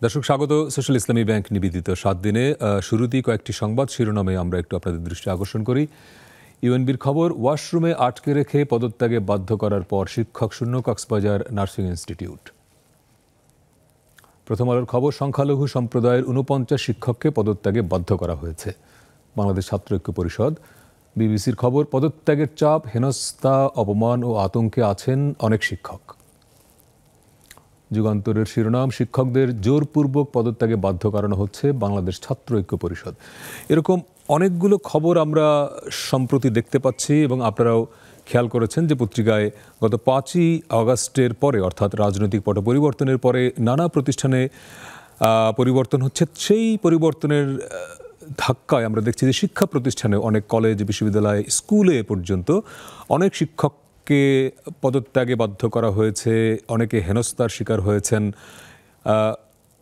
দর্শক স্বাগত সোশ্যাল ইসলামী ব্যাংক নিবেদিত 7 দিনে শুরুতেই কয়েকটি সংবাদ শিরোনামে আমরা একটু আপনাদের দৃষ্টি আকর্ষণ করি। ইউএনবির খবর, ওয়াশরুমে আটকে রেখে পদত্যাগে বাধ্য করার পর শিক্ষক শূন্য কক্সবাজার নার্সিং ইনস্টিটিউট। প্রথম আলোর খবর, সংখ্যালঘু সম্প্রদায়ের 49 শিক্ষককে পদত্যাগে বাধ্য করা হয়েছে। বাংলাদেশ ছাত্র ঐক্য পরিষদ। বিবিসির খবর, পদত্যাগের চাপ, হেনস্থা, অপমান ও আতঙ্কে আছেন অনেক শিক্ষক। যুগান্তরের শিরোনাম, শিক্ষকদের জোরপূর্বক পদত্যাগে বাধ্য করানো হচ্ছে বাংলাদেশ ছাত্র ঐক্য পরিষদ। এরকম অনেকগুলো খবর আমরা সম্প্রতি দেখতে পাচ্ছি এবং আপনারাও খেয়াল করেছেন যে পত্রিকায় গত 5ই আগস্টের পরে, অর্থাৎ রাজনৈতিক পট পরিবর্তনের পরে নানা প্রতিষ্ঠানে পরিবর্তন হচ্ছে। সেই পরিবর্তনের ধাক্কায় আমরা দেখছি যে শিক্ষা প্রতিষ্ঠানে, অনেক কলেজ, বিশ্ববিদ্যালয়, স্কুলে পর্যন্ত অনেক শিক্ষককে পদত্যাগে বাধ্য করা হয়েছে, অনেকে হেনস্থার শিকার হয়েছেন।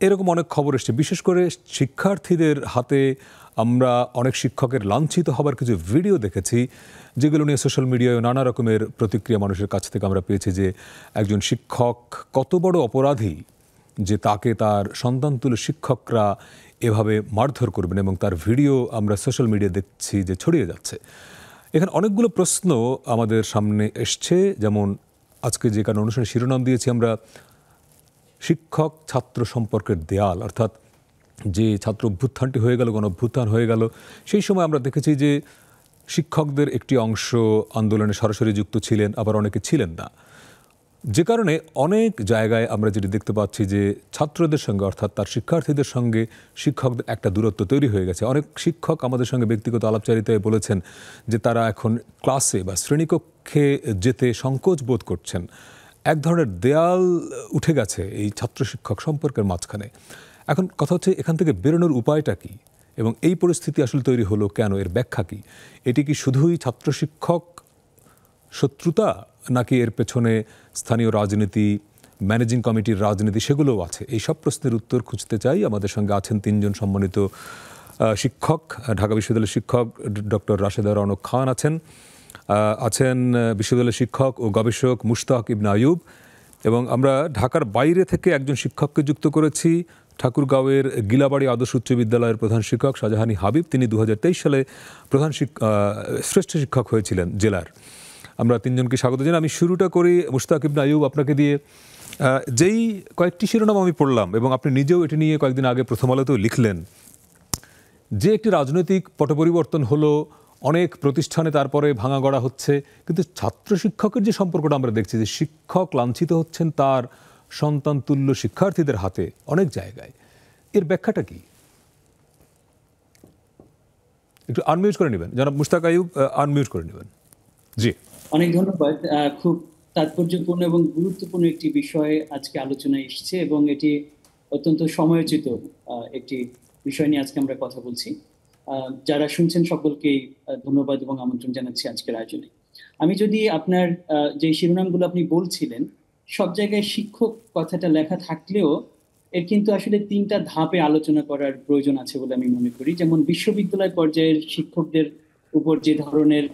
এরকম অনেক খবর এসছে। বিশেষ করে শিক্ষার্থীদের হাতে আমরা অনেক শিক্ষকের লাঞ্ছিত হবার কিছু ভিডিও দেখেছি, যেগুলো নিয়ে সোশ্যাল মিডিয়ায় নানা রকমের প্রতিক্রিয়া মানুষের কাছ থেকে আমরা পেয়েছি যে একজন শিক্ষক কত বড় অপরাধী যে তাকে তার সন্তানতুল্য শিক্ষকরা এভাবে মারধর করবেন, এবং তার ভিডিও আমরা সোশ্যাল মিডিয়া দেখছি যে ছড়িয়ে যাচ্ছে। এখানে অনেকগুলো প্রশ্ন আমাদের সামনে এসছে, যেমন আজকে যে কারণে অনুষ্ঠানের শিরোনাম দিয়েছি আমরা শিক্ষক ছাত্র সম্পর্কের দেয়াল, অর্থাৎ যে ছাত্র অভ্যুত্থানটি হয়ে গেল, গণ অভ্যুত্থান হয়ে গেল, সেই সময় আমরা দেখেছি যে শিক্ষকদের একটি অংশ আন্দোলনে সরাসরি যুক্ত ছিলেন, আবার অনেকে ছিলেন না। যে কারণে অনেক জায়গায় আমরা যেটি দেখতে পাচ্ছি যে ছাত্রদের সঙ্গে, অর্থাৎ তার শিক্ষার্থীদের সঙ্গে শিক্ষকদের একটা দূরত্ব তৈরি হয়ে গেছে। অনেক শিক্ষক আমাদের সঙ্গে ব্যক্তিগত আলাপচারিতায় বলেছেন যে তারা এখন ক্লাসে বা শ্রেণীকক্ষে যেতে সংকোচ বোধ করছেন। এক ধরনের দেয়াল উঠে গেছে এই ছাত্র শিক্ষক সম্পর্কের মাঝখানে। এখন কথা হচ্ছে, এখান থেকে বেরোনোর উপায়টা কী, এবং এই পরিস্থিতি আসলে তৈরি হলো কেন, এর ব্যাখ্যা কী? এটি কি শুধুই ছাত্র শিক্ষক শত্রুতা, নাকি এর পেছনে স্থানীয় রাজনীতি, ম্যানেজিং কমিটির রাজনীতি, সেগুলোও আছে? এই সব প্রশ্নের উত্তর খুঁজতে চাই। আমাদের সঙ্গে আছেন 3 জন সম্মানিত শিক্ষক। ঢাকা বিশ্ববিদ্যালয়ের শিক্ষক ডক্টর রাশেদা রওনক খান আছেন বিশ্ববিদ্যালয়ের শিক্ষক ও গবেষক মুশতাক ইবনে আইয়ুব, এবং আমরা ঢাকার বাইরে থেকে একজন শিক্ষককে যুক্ত করেছি, ঠাকুরগাঁওয়ের গিলাবাড়ি আদর্শ উচ্চ বিদ্যালয়ের প্রধান শিক্ষক শাহজাহানী হাবিব। তিনি 2023 সালে শ্রেষ্ঠ শিক্ষক হয়েছিলেন জেলার। আমরা 3 জনকে স্বাগত জানাই। আমি শুরুটা করি মুশতাক ইবনে আইয়ুব আপনাকে দিয়ে। যেই কয়েকটি শিরোনাম আমি পড়লাম, এবং আপনি নিজেও এটি নিয়ে কয়েকদিন আগে প্রথম আলোতেও লিখলেন, যে একটি রাজনৈতিক পট পরিবর্তন হলো, অনেক প্রতিষ্ঠানে তারপরে ভাঙা গড়া হচ্ছে, কিন্তু ছাত্র শিক্ষকের যে সম্পর্কটা আমরা দেখছি, যে শিক্ষক লাঞ্ছিত হচ্ছেন তার সন্তান তুল্য শিক্ষার্থীদের হাতে অনেক জায়গায়, এর ব্যাখ্যাটা কি? একটু আনমিউট করে নেবেন জনাব মুশতাক আইয়ুব, আনমিউট করে নেবেন। জি, অনেক ধন্যবাদ। খুব তাৎপর্যপূর্ণ এবং গুরুত্বপূর্ণ একটি বিষয় আজকে আলোচনায় এসেছে, এবং এটি অত্যন্ত সময়োচিত একটি বিষয় নিয়ে আজকে আমরা কথা বলছি। যারা শুনছেন সকলকেই ধন্যবাদ এবং আমন্ত্রণ জানাচ্ছি আজকের আয়োজনে। আমি যদি আপনার যে শিরোনামগুলো আপনি বলছিলেন, সব জায়গায় শিক্ষক কথাটা লেখা থাকলেও এর কিন্তু আসলে 3টা ধাপে আলোচনা করার প্রয়োজন আছে বলে আমি মনে করি। যেমন বিশ্ববিদ্যালয় পর্যায়ের শিক্ষকদের উপর যে ধরনের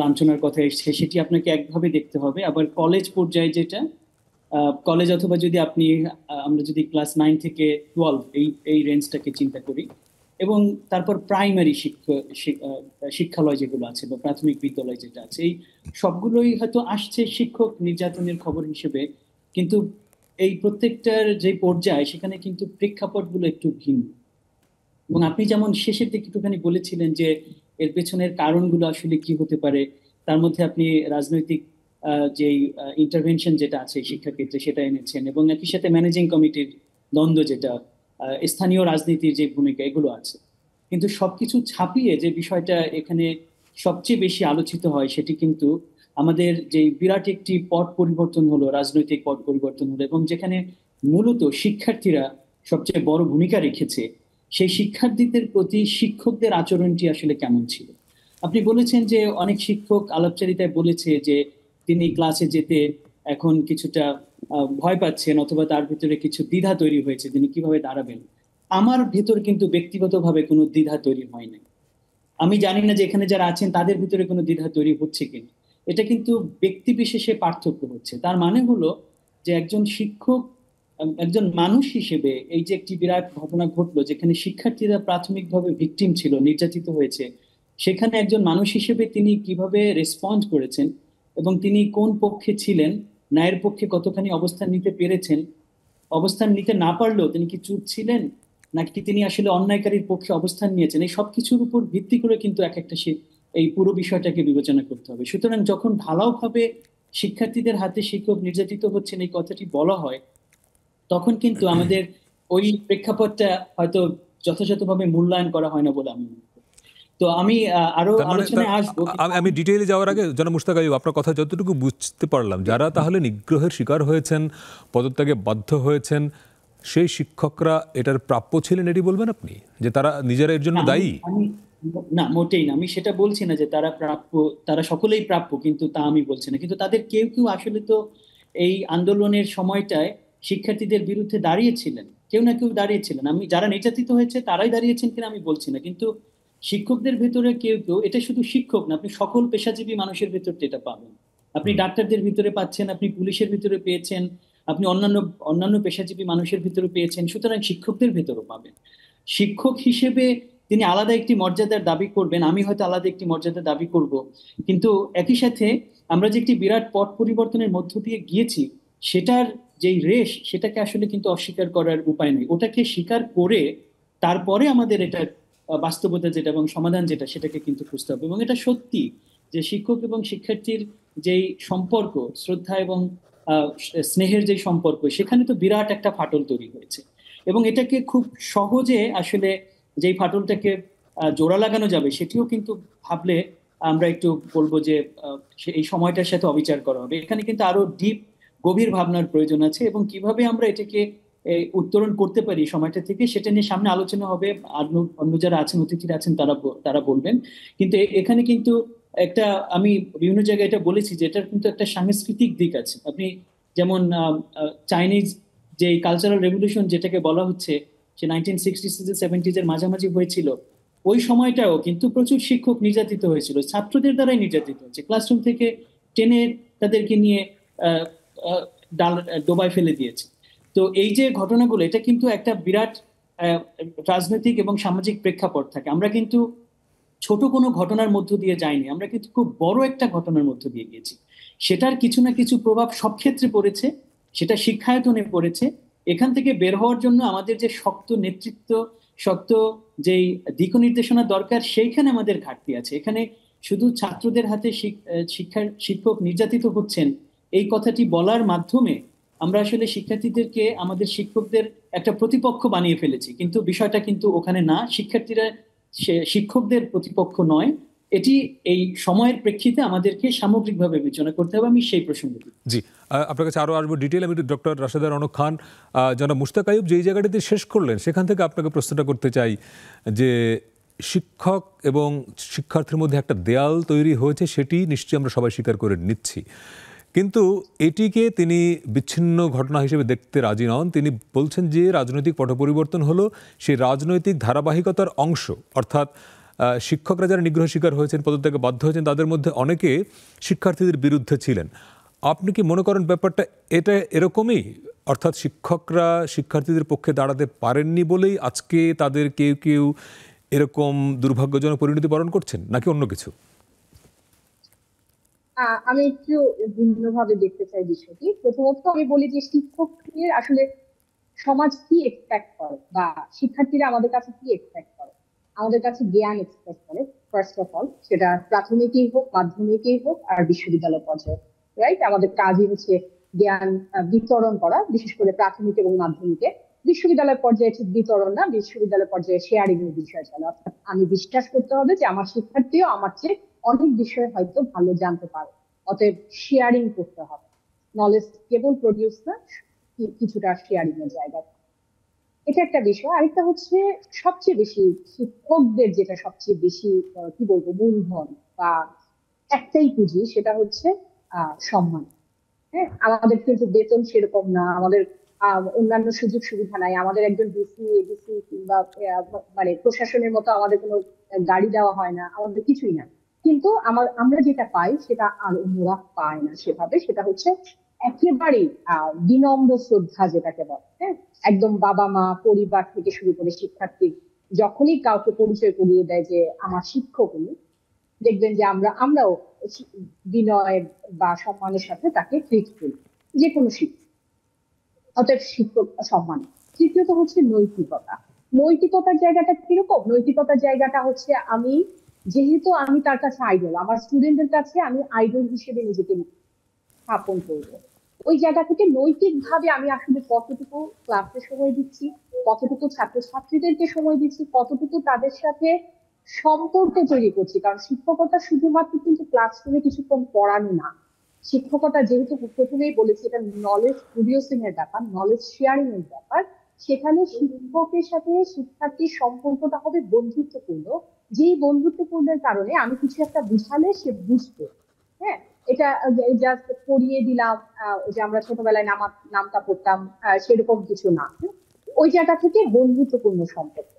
লাঞ্ছনার কথা এসছে, সেটি আপনাকে একভাবে দেখতে হবে। আবার কলেজ পর্যায়ে, যেটা কলেজ অথবা যদি আমরা যদি ক্লাস 9 থেকে 12 এই রেঞ্জটাকে চিন্তা করি, এবং তারপর প্রাইমারি শিক্ষালয় যেগুলো আছে বা প্রাথমিক বিদ্যালয় যেটা আছে, এই সবগুলোই হয়তো আসছে শিক্ষক নির্যাতনের খবর হিসেবে, কিন্তু এই প্রত্যেকটার যে পর্যায়, সেখানে কিন্তু প্রেক্ষাপটগুলো একটু ভিন্ন। এবং আপনি যেমন শেষের দিকে একটুখানি বলেছিলেন যে এর পেছনের কারণগুলো আসলে কি হতে পারে, তার মধ্যে আপনি রাজনৈতিক যে ইন্টারভেনশন যেটা আছে শিক্ষাক্ষেত্রে সেটা এনেছেন, এবং একই সাথে ম্যানেজিং কমিটির দ্বন্দ্ব, যেটা স্থানীয় রাজনীতির যে ভূমিকা, এগুলো আছে। কিন্তু সবকিছু ছাপিয়ে যে বিষয়টা এখানে সবচেয়ে বেশি আলোচিত হয়, সেটি কিন্তু আমাদের যে বিরাট একটি পট পরিবর্তন হলো, রাজনৈতিক পট পরিবর্তন হলো, এবং যেখানে মূলত শিক্ষার্থীরা সবচেয়ে বড় ভূমিকা রেখেছে, সেই শিক্ষার্থীদের প্রতি শিক্ষকদের আচরণটি আসলে কেমন ছিল। আপনি বলেছেন যে অনেক শিক্ষক আলাপচারিতায় বলেছে যে তিনি ক্লাসে যেতে এখন কিছুটা ভয় পাচ্ছেন, অথবা তার ভিতরে কিছু দ্বিধা তৈরি হয়েছে, তিনি কিভাবে দাঁড়াবেন। আমার ভেতর কিন্তু ব্যক্তিগতভাবে কোনো দ্বিধা তৈরি হয় নাই। আমি জানি না যে এখানে যারা আছেন তাদের ভিতরে কোনো দ্বিধা তৈরি হচ্ছে কিনা। এটা কিন্তু ব্যক্তি বিশেষে পার্থক্য হচ্ছে। তার মানে হলো যে একজন শিক্ষক একজন মানুষ হিসেবে এই যে একটি বিরাট ঘটনা ঘটলো যেখানে শিক্ষার্থীরা প্রাথমিকভাবে ভিকটিম ছিল, নির্যাতিত হয়েছে, সেখানে একজন মানুষ হিসেবে তিনি কিভাবে রেসপন্ড করেছেন এবং তিনি কোন পক্ষে ছিলেন, ন্যায়ের পক্ষে কতখানি অবস্থান নিতে পেরেছেন, অবস্থান নিতে না পারলেও তিনি কি চুপ ছিলেন নাকি তিনি আসলে অন্যায়কারীর পক্ষে অবস্থান নিয়েছেন, এই সবকিছুর উপর ভিত্তি করে কিন্তু এক একটা এই পুরো বিষয়টাকে বিবেচনা করতে হবে। সুতরাং যখন ঢালাওভাবে শিক্ষার্থীদের হাতে শিক্ষক নির্যাতিত হচ্ছেন এই কথাটি বলা হয়, তখন কিন্তু আমাদের ওই প্রেক্ষাপটটা হয়তো যথাযথভাবে মূল্যায়ন করা হয় না বলে আমি মনে করি। তো আমি আরো তার মানে আলোচনায় আসবো। আমি ডিটেইলে যাওয়ার আগে জনাব মুশতাক আইয়ুব, আপনার কথা যতটুকু বুঝতে পারলাম, যারা তাহলে নিগ্রহের শিকার হয়েছেন, পদত্যাগে বাধ্য হয়েছেন, সেই শিক্ষকরা এটার প্রাপ্য ছিলেন, এটি বলবেন আপনি, যে তারা নিজেরা এর জন্য না, দায়ী? না, মোটেই না, আমি সেটা বলছি না যে তারা প্রাপ্য, তারা সকলেই প্রাপ্য, কিন্তু তা আমি বলছি না। কিন্তু তাদের কেউ কেউ আসলে তো এই আন্দোলনের সময়টায় শিক্ষার্থীদের বিরুদ্ধে দাঁড়িয়েছিলেন, কেউ না কেউ দাঁড়িয়েছিলেন। আমি যারা নির্যাতিত হয়েছে তারাই দাঁড়িয়েছেন কিনা আমি বলছি না, কিন্তু শিক্ষকদের ভেতরে কেউ কেউ, এটা শুধু শিক্ষক না, আপনি সকল পেশাজীবী মানুষের ভেতর এটা পাবেন। আপনি ডাক্তারদের ভিতরে পাচ্ছেন, আপনি পুলিশের ভিতরে পেয়েছেন, আপনি অন্যান্য অন্যান্য পেশাজীবী মানুষের ভিতরে পেয়েছেন, সুতরাং শিক্ষকদের ভেতরেও পাবেন। শিক্ষক হিসেবে তিনি আলাদা একটি মর্যাদার দাবি করবেন, আমি হয়তো আলাদা একটি মর্যাদা দাবি করব, কিন্তু একই সাথে আমরা যে একটি বিরাট পট পরিবর্তনের মধ্য দিয়ে গিয়েছি, সেটার যেই রেশ, সেটাকে আসলে কিন্তু অস্বীকার করার উপায় নেই। ওটাকে স্বীকার করে তারপরে আমাদের এটা বাস্তবতা যেটা এবং সমাধান যেটা, সেটাকে কিন্তু খুঁজতে হবে। এবং এটা সত্যি যে শিক্ষক এবং শিক্ষার্থীর যেই সম্পর্ক, শ্রদ্ধা এবং আহ, স্নেহের যে সম্পর্ক, সেখানে তো বিরাট একটা ফাটল তৈরি হয়েছে। এবং এটাকে খুব সহজে আসলে যেই ফাটলটাকে জোড়া লাগানো যাবে, সেটিও কিন্তু ভাবলে আমরা একটু বলবো যে এই সময়টার সাথে অবিচার করা হবে। এখানে কিন্তু আরো ডিপ, গভীর ভাবনার প্রয়োজন আছে, এবং কিভাবে আমরা এটাকে উত্তরণ করতে পারি সময়টা থেকে, সেটা নিয়ে সামনে আলোচনা হবে। আর অন্য যারা আছেন, অতিথিরা আছেন, তারা বলবেন। কিন্তু এখানে কিন্তু একটা, আমি বিভিন্ন জায়গায় এটা বলেছি যে এটার কিন্তু একটা সাংস্কৃতিক দিক আছে। আপনি যেমন চাইনিজ যে কালচারাল রেভলিউশন যেটাকে বলা হচ্ছে, সে 1960s-70s এর মাঝামাঝি হয়েছিল, ওই সময়টাও কিন্তু প্রচুর শিক্ষক নির্যাতিত হয়েছিল, ছাত্রদের দ্বারাই নির্যাতিত হয়েছে, ক্লাসরুম থেকে টেনে তাদেরকে নিয়ে আহ, আহ, ডোবায় ফেলে দিয়েছে। তো এই যে ঘটনাগুলো, এটা কিন্তু একটা বিরাট আহ, রাজনৈতিক এবং সামাজিক প্রেক্ষাপট থাকে। আমরা কিন্তু ছোট কোনো ঘটনার মধ্য দিয়ে যাইনি, আমরা কিন্তু খুব বড় একটা ঘটনার মধ্য দিয়ে গিয়েছি। সেটার কিছু না কিছু প্রভাব সব ক্ষেত্রে পড়েছে, সেটা শিক্ষায়তনে পড়েছে। এখান থেকে বের হওয়ার জন্য আমাদের যে শক্ত নেতৃত্ব, শক্ত যেই দিক নির্দেশনা দরকার, সেইখানে আমাদের ঘাটতি আছে। এখানে শুধু ছাত্রদের হাতে শিক্ষক নির্যাতিত হচ্ছেন এই কথাটি বলার মাধ্যমে আমরা আসলে শিক্ষার্থীদেরকে আমাদের শিক্ষকদের একটা প্রতিপক্ষ বানিয়ে ফেলেছি, কিন্তু বিষয়টা কিন্তু ওখানে না। শিক্ষার্থীরা শিক্ষকদের প্রতিপক্ষ নয়। এটি এই সময়ের প্রেক্ষিতে আমাদেরকে সামগ্রিকভাবে বিবেচনা করতে হবে। আমি সেই প্রসঙ্গে জি, আপনার কাছে আরও আসবো ডিটেল। আমি ডক্টর রাশেদা রওনক খান, জনাব মুশতাক আইয়ুব যেই জায়গাটিতে শেষ করলেন, সেখান থেকে আপনাকে প্রশ্নটা করতে চাই যে শিক্ষক এবং শিক্ষার্থীর মধ্যে একটা দেয়াল তৈরি হয়েছে, সেটি নিশ্চয়ই আমরা সবাই স্বীকার করে নিচ্ছি, কিন্তু এটিকে তিনি বিচ্ছিন্ন ঘটনা হিসেবে দেখতে রাজি নন। তিনি বলছেন যে রাজনৈতিক পট পরিবর্তন হলো সেই রাজনৈতিক ধারাবাহিকতার অংশ, অর্থাৎ শিক্ষকরা যারা নিগ্রহ শিকার হয়েছেন, পদত্যাগে বাধ্য হয়েছেন, তাদের মধ্যে অনেকে শিক্ষার্থীদের বিরুদ্ধে ছিলেন। আপনি কি মনে করেন ব্যাপারটা এটা এরকমই, অর্থাৎ শিক্ষকরা শিক্ষার্থীদের পক্ষে দাঁড়াতে পারেননি বলেই আজকে তাদের কেউ কেউ এরকম দুর্ভাগ্যজনক পরিণতি বরণ করছেন, নাকি অন্য কিছু? আমি একটু ভিন্নভাবে দেখতে চাই বিষয়টি। প্রথমত আমি বলি যে শিক্ষকদের আসলে সমাজ কি এক্সপেক্ট করে, বা শিক্ষার্থীরা আমাদের কাছে কি এক্সপেক্ট করে। আমাদের কাছে জ্ঞান এক্সপেক্ট করে ফার্স্ট অফ অল, সেটা প্রাথমিকই হোক, মাধ্যমিকই হোক, আর বিশ্ববিদ্যালয় পর্যায়ে। রাইট, আমাদের কাজই হচ্ছে জ্ঞান বিতরণ করা, বিশেষ করে প্রাথমিক এবং মাধ্যমিকে। বিশ্ববিদ্যালয় পর্যায়ে ঠিক বিতরণ না, বিশ্ববিদ্যালয় পর্যায়ে শেয়ারিং এর বিষয় চলে। অর্থাৎ আমি বিশ্বাস করতে হবে যে আমার শিক্ষার্থীও আমার চেয়ে অনেক বিষয়ে হয়তো ভালো জানতে পারে, অতএব শেয়ারিং করতে হবে। নলেজ কেবল প্রডিউস না, কিছুটা শেয়ারিং এর জায়গা। এটা একটা বিষয়। আরেকটা হচ্ছে সবচেয়ে বেশি শিক্ষকদের যেটা সবচেয়ে বেশি কি বলবো মূলধন বা একটাই পুঁজি, সেটা হচ্ছে সম্মান। হ্যাঁ, আমাদের কিন্তু বেতন সেরকম না, আমাদের অন্যান্য সুযোগ সুবিধা নাই, আমাদের একজন ডিসি এডিসি কিংবা মানে প্রশাসনের মতো আমাদের কোনো গাড়ি দেওয়া হয় না, আমাদের কিছুই না। কিন্তু আমরা যেটা পাই সেটা আর অন্যরা পায় না সেভাবে, সেটা হচ্ছে একেবারেই বিনম্র শ্রদ্ধা যেটাকে বলে, হ্যাঁ, একদম বাবা মা পরিবার থেকে শুরু করে শিক্ষার্থী যখনই কাউকে পরিচয় করিয়ে দেয় যে আমার শিক্ষক উনি, দেখবেন যে আমরাও বিনয় বা সম্মানের সাথে তাকে ট্রিট করি, যে কোনো শিক্ষক। অতএব শিক্ষক সম্মান। তৃতীয়ত হচ্ছে নৈতিকতা। নৈতিকতার জায়গাটা কিরকম? নৈতিকতার জায়গাটা হচ্ছে যেহেতু আমি তার কাছে আইডল, আমার স্টুডেন্টদের কাছে আমি আইডল হিসেবে নিজেকে স্থাপন করবো, ওই জায়গা থেকে নৈতিক ভাবে আমি আসলে কতটুকু ক্লাসে সময় দিচ্ছি, কতটুকু ছাত্রছাত্রীদেরকে সময় দিচ্ছি, কতটুকু তাদের সাথে সম্পর্ক তৈরি করছি। কারণ শিক্ষকতা শুধুমাত্র কিন্তু ক্লাসরুমে কিছুক্ষণ পড়ানো না, শিক্ষকতা যেহেতু প্রথমেই বলেছি এটা নলেজ প্রডিউসিং এর ব্যাপার, নলেজ শেয়ারিং এর ব্যাপার, সেখানে শিক্ষকের সাথে শিক্ষার্থীর সম্পর্কটা হবে বন্ধুত্বপূর্ণ, যেই বন্ধুত্বপূর্ণের কারণে আমি কিছু একটা বুঝালে সে বুঝবে। হ্যাঁ, এটা জাস্ট পড়িয়ে দিলাম, যে আমরা ছোটবেলায় নামটা পড়তাম সেরকম কিছু না, ওই জায়গা থেকে বন্ধুত্বপূর্ণ সম্পর্ক।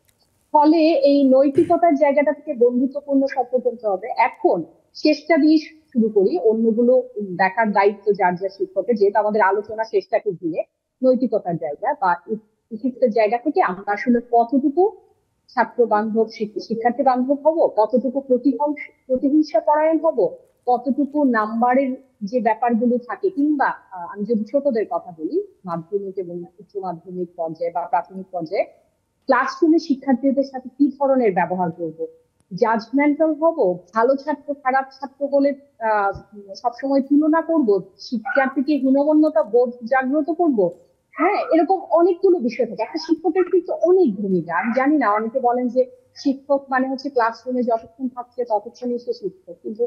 ফলে এই নৈতিকতার জায়গাটা থেকে বন্ধুত্বপূর্ণ সম্পর্ক হতে হবে। এখন শেষটা দিয়ে শুরু করি, অন্যগুলো দেখার দায়িত্ব যার যা শিক্ষকের, যেহেতু আমাদের আলোচনা শেষটাকে ঘিরে নৈতিকতার জায়গা বা ইথিক্সের জায়গা থেকে আমরা আসলে কতটুকু ছাত্র বান্ধব শিক্ষার্থী বান্ধব হব, কতটুকু প্রতিহিংসা পরায়ণ হব, কতটুকু নাম্বারের যে ব্যাপারগুলো থাকে, কিংবা আমি যদি ছোটদের কথা বলি, মাধ্যমিক এবং উচ্চ মাধ্যমিক পর্যায়ে বা প্রাথমিক পর্যায়ে ক্লাসরুমে শিক্ষার্থীদের সাথে কি ধরনের ব্যবহার করব, জাজমেন্টাল হব, ভালো ছাত্র খারাপ ছাত্র বলে সবসময় তুলনা করব, শিক্ষার্থীকে হীনমন্যতা বোধ জাগ্রত করব। হ্যাঁ, এরকম অনেকগুলো বিষয় থাকে। একটা শিক্ষকের কিন্তু অনেক ভূমিকা। আমি জানি না, অনেকে বলেন যে শিক্ষক মানে হচ্ছে ক্লাসরুমে যতক্ষণ থাকছে ততক্ষণই সে শিক্ষক, কিন্তু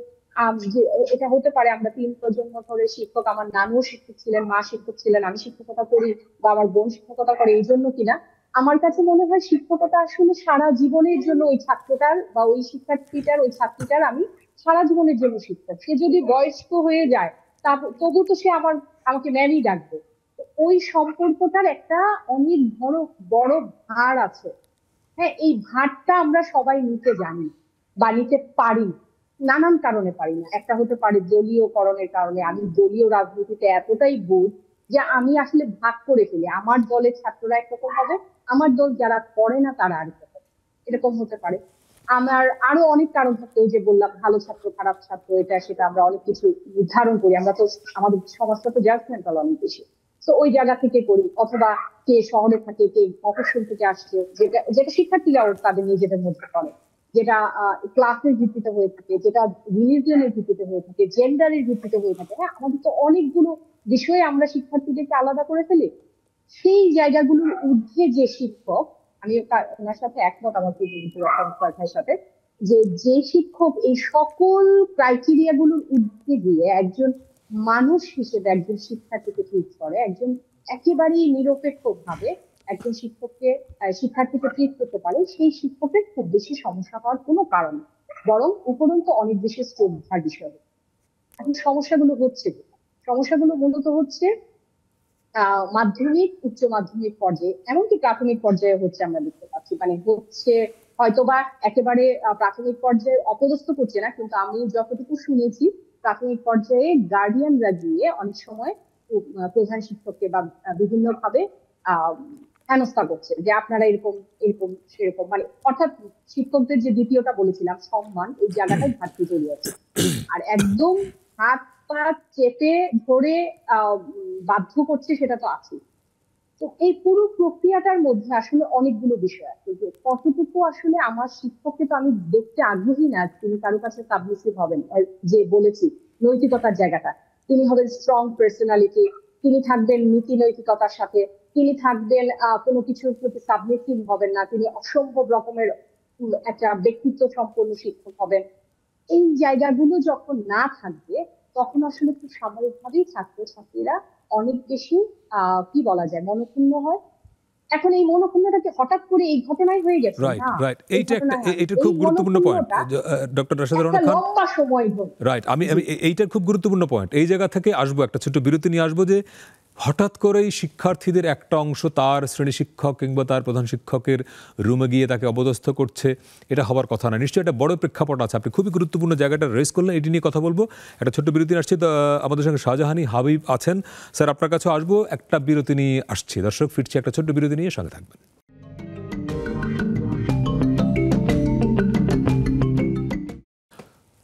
এটা হতে পারে আমরা 3 প্রজন্ম ধরে শিক্ষক, আমার নানুও শিক্ষক ছিলেন, মা শিক্ষক ছিলেন, আমি শিক্ষকতা করি বা আমার বোন শিক্ষকতা করে, এই জন্য কিনা আমার কাছে মনে হয় শিক্ষকতা আসলে সারা জীবনের জন্য ওই ছাত্রটার বা ওই শিক্ষার্থীটার ওই ছাত্রীটার আমি সারা জীবনের জন্য শিক্ষক। সে যদি বয়স্ক হয়ে যায় তবু তো সে আমাকে ম্যামই ডাকবে। ওই সম্পর্কটার একটা অনেক বড় ভার আছে। হ্যাঁ, এই ভারটা আমরা সবাই নিতে জানি বা নিতে পারি, নানান কারণে পারি না। একটা হতে পারে দলীয়করণের কারণে, আমি দলীয় রাজনীতিতে এতটাই বুঝ যে আমি আসলে ভাগ করে ফেলি, আমার দলের ছাত্ররা একরকম হবে, আমার দল যারা করে না তারা আরেকরকম, এরকম হতে পারে। আমার আরো অনেক কারণ থাকতে, যে বললাম ভালো ছাত্র খারাপ ছাত্র, এটা সেটা আমরা অনেক কিছু নির্ধারণ করি, আমরা তো আমাদের সমাজটা তো জাজমেন্টাল অনেক বেশি, তো ওই জায়গা থেকে করি। অথবা কে শহরে থাকে, কে মফস্বল থেকে আসছে, যেটা শিক্ষার্থীরাও তাদের নিজেদের মধ্যে করে, যেটা ক্লাসের ভিত্তিতে হয়ে থাকে, যেটা রিলিজিয়নের ভিত্তিতে হয়ে থাকে, জেন্ডারের ভিত্তিতে হয়ে থাকে। হ্যাঁ, আমাদের তো অনেকগুলো বিষয়ে আমরা শিক্ষার্থীদেরকে আলাদা করে ফেলি। সেই জায়গাগুলোর ঊর্ধ্বে যে শিক্ষক, আমি ওনার সাথে একমত, আমার ভাইয়ের সাথে, যে শিক্ষক এই সকল ক্রাইটেরিয়া গুলোর ঊর্ধ্বে গিয়ে একজন মানুষ হিসেবে একজন শিক্ষার্থীকে ট্রিট করে, একজন একেবারেই নিরপেক্ষ ভাবে একজন শিক্ষার্থীকে ট্রিট করতে পারে, সেই শিক্ষকের খুব বেশি সমস্যা হওয়ার কোনো কারণ নেই, বরং উপরন্তু অনেক বেশি শ্রদ্ধার বিষয়। এখন সমস্যাগুলো মূলত হচ্ছে মাধ্যমিক উচ্চ মাধ্যমিক পর্যায়ে, এমনকি প্রাথমিক পর্যায়ে হচ্ছে, আমরা দেখতে পাচ্ছি। মানে হচ্ছে হয়তোবা একেবারে প্রাথমিক পর্যায়ে অপদস্থ করছে না, কিন্তু আমি যতটুকু শুনেছি প্রাথমিক পর্যায়ে গার্ডিয়ানরা গিয়ে অনেক সময় প্রধান শিক্ষককে বা বিভিন্ন ভাবে হেনস্থা করছে, যে আপনারা এরকম এরকম সেরকম, মানে অর্থাৎ শিক্ষকদের যে দ্বিতীয়টা বলেছিলাম সম্মান, এই জায়গাটায় ঘাটতি তৈরি আছে। আর একদম হাত পা চেপে ধরে বাধ্য করছে, সেটা তো আছে। তো এই পুরো প্রক্রিয়াটার মধ্যে আসলে অনেকগুলো বিষয় আছে, যে কতটুকু আসলে আমার শিক্ষককে তো আমি দেখতে আগ্রহী না তিনি কারো কাছে সাবমিসিভ হবেন, যে বলেছি নৈতিকতার জায়গাটা, তিনি হবেন স্ট্রং পার্সোনালিটি, তিনি থাকবেন নীতি নৈতিকতার সাথে, তিনি থাকবেন কোনো কিছুর প্রতি সাবমিসিভ হবেন না, তিনি অসম্ভব রকমের একটা ব্যক্তিত্ব সম্পন্ন শিক্ষক হবেন। এই জায়গাগুলো যখন না থাকবে তখন আসলে খুব স্বাভাবিকভাবেই ছাত্রছাত্রীরা অনেক বেশি কি বলা যায় মনক্ষুণ্ণ হয়। এখন এই মনক্ষুণ্ণটাকে হঠাৎ করে এই ঘটনায় হয়ে গেছে রাইট রাইট, এইটা খুব গুরুত্বপূর্ণ পয়েন্ট ডক্টর রাশেদা রানা খান। লম্বা সময় ধরে রাইট, আমি এইটা খুব গুরুত্বপূর্ণ পয়েন্ট। এই জায়গা থেকে আসবো, একটা ছোট্ট বিরতি নিয়ে আসবো, যে হঠাৎ করেই শিক্ষার্থীদের একটা অংশ তার শ্রেণী শিক্ষক কিংবা তার প্রধান শিক্ষকের রুমে গিয়ে তাকে অপদস্থ করছে, এটা হবার কথা না। নিশ্চয়ই একটা বড় প্রেক্ষাপট আছে। আপনি খুবই গুরুত্বপূর্ণ জায়গাটা রেজ করলেন, এটি নিয়ে কথা বলবো। একটা ছোট্ট বিরতি আসছে। আমাদের সঙ্গে শাহজাহানি হাবিব আছেন। স্যার, আপনার কাছে আসবো, একটা বিরতি নিয়ে আসছি। দর্শক, ফিরছি একটা ছোট্ট বিরতি নিয়ে, সঙ্গে থাকবেন।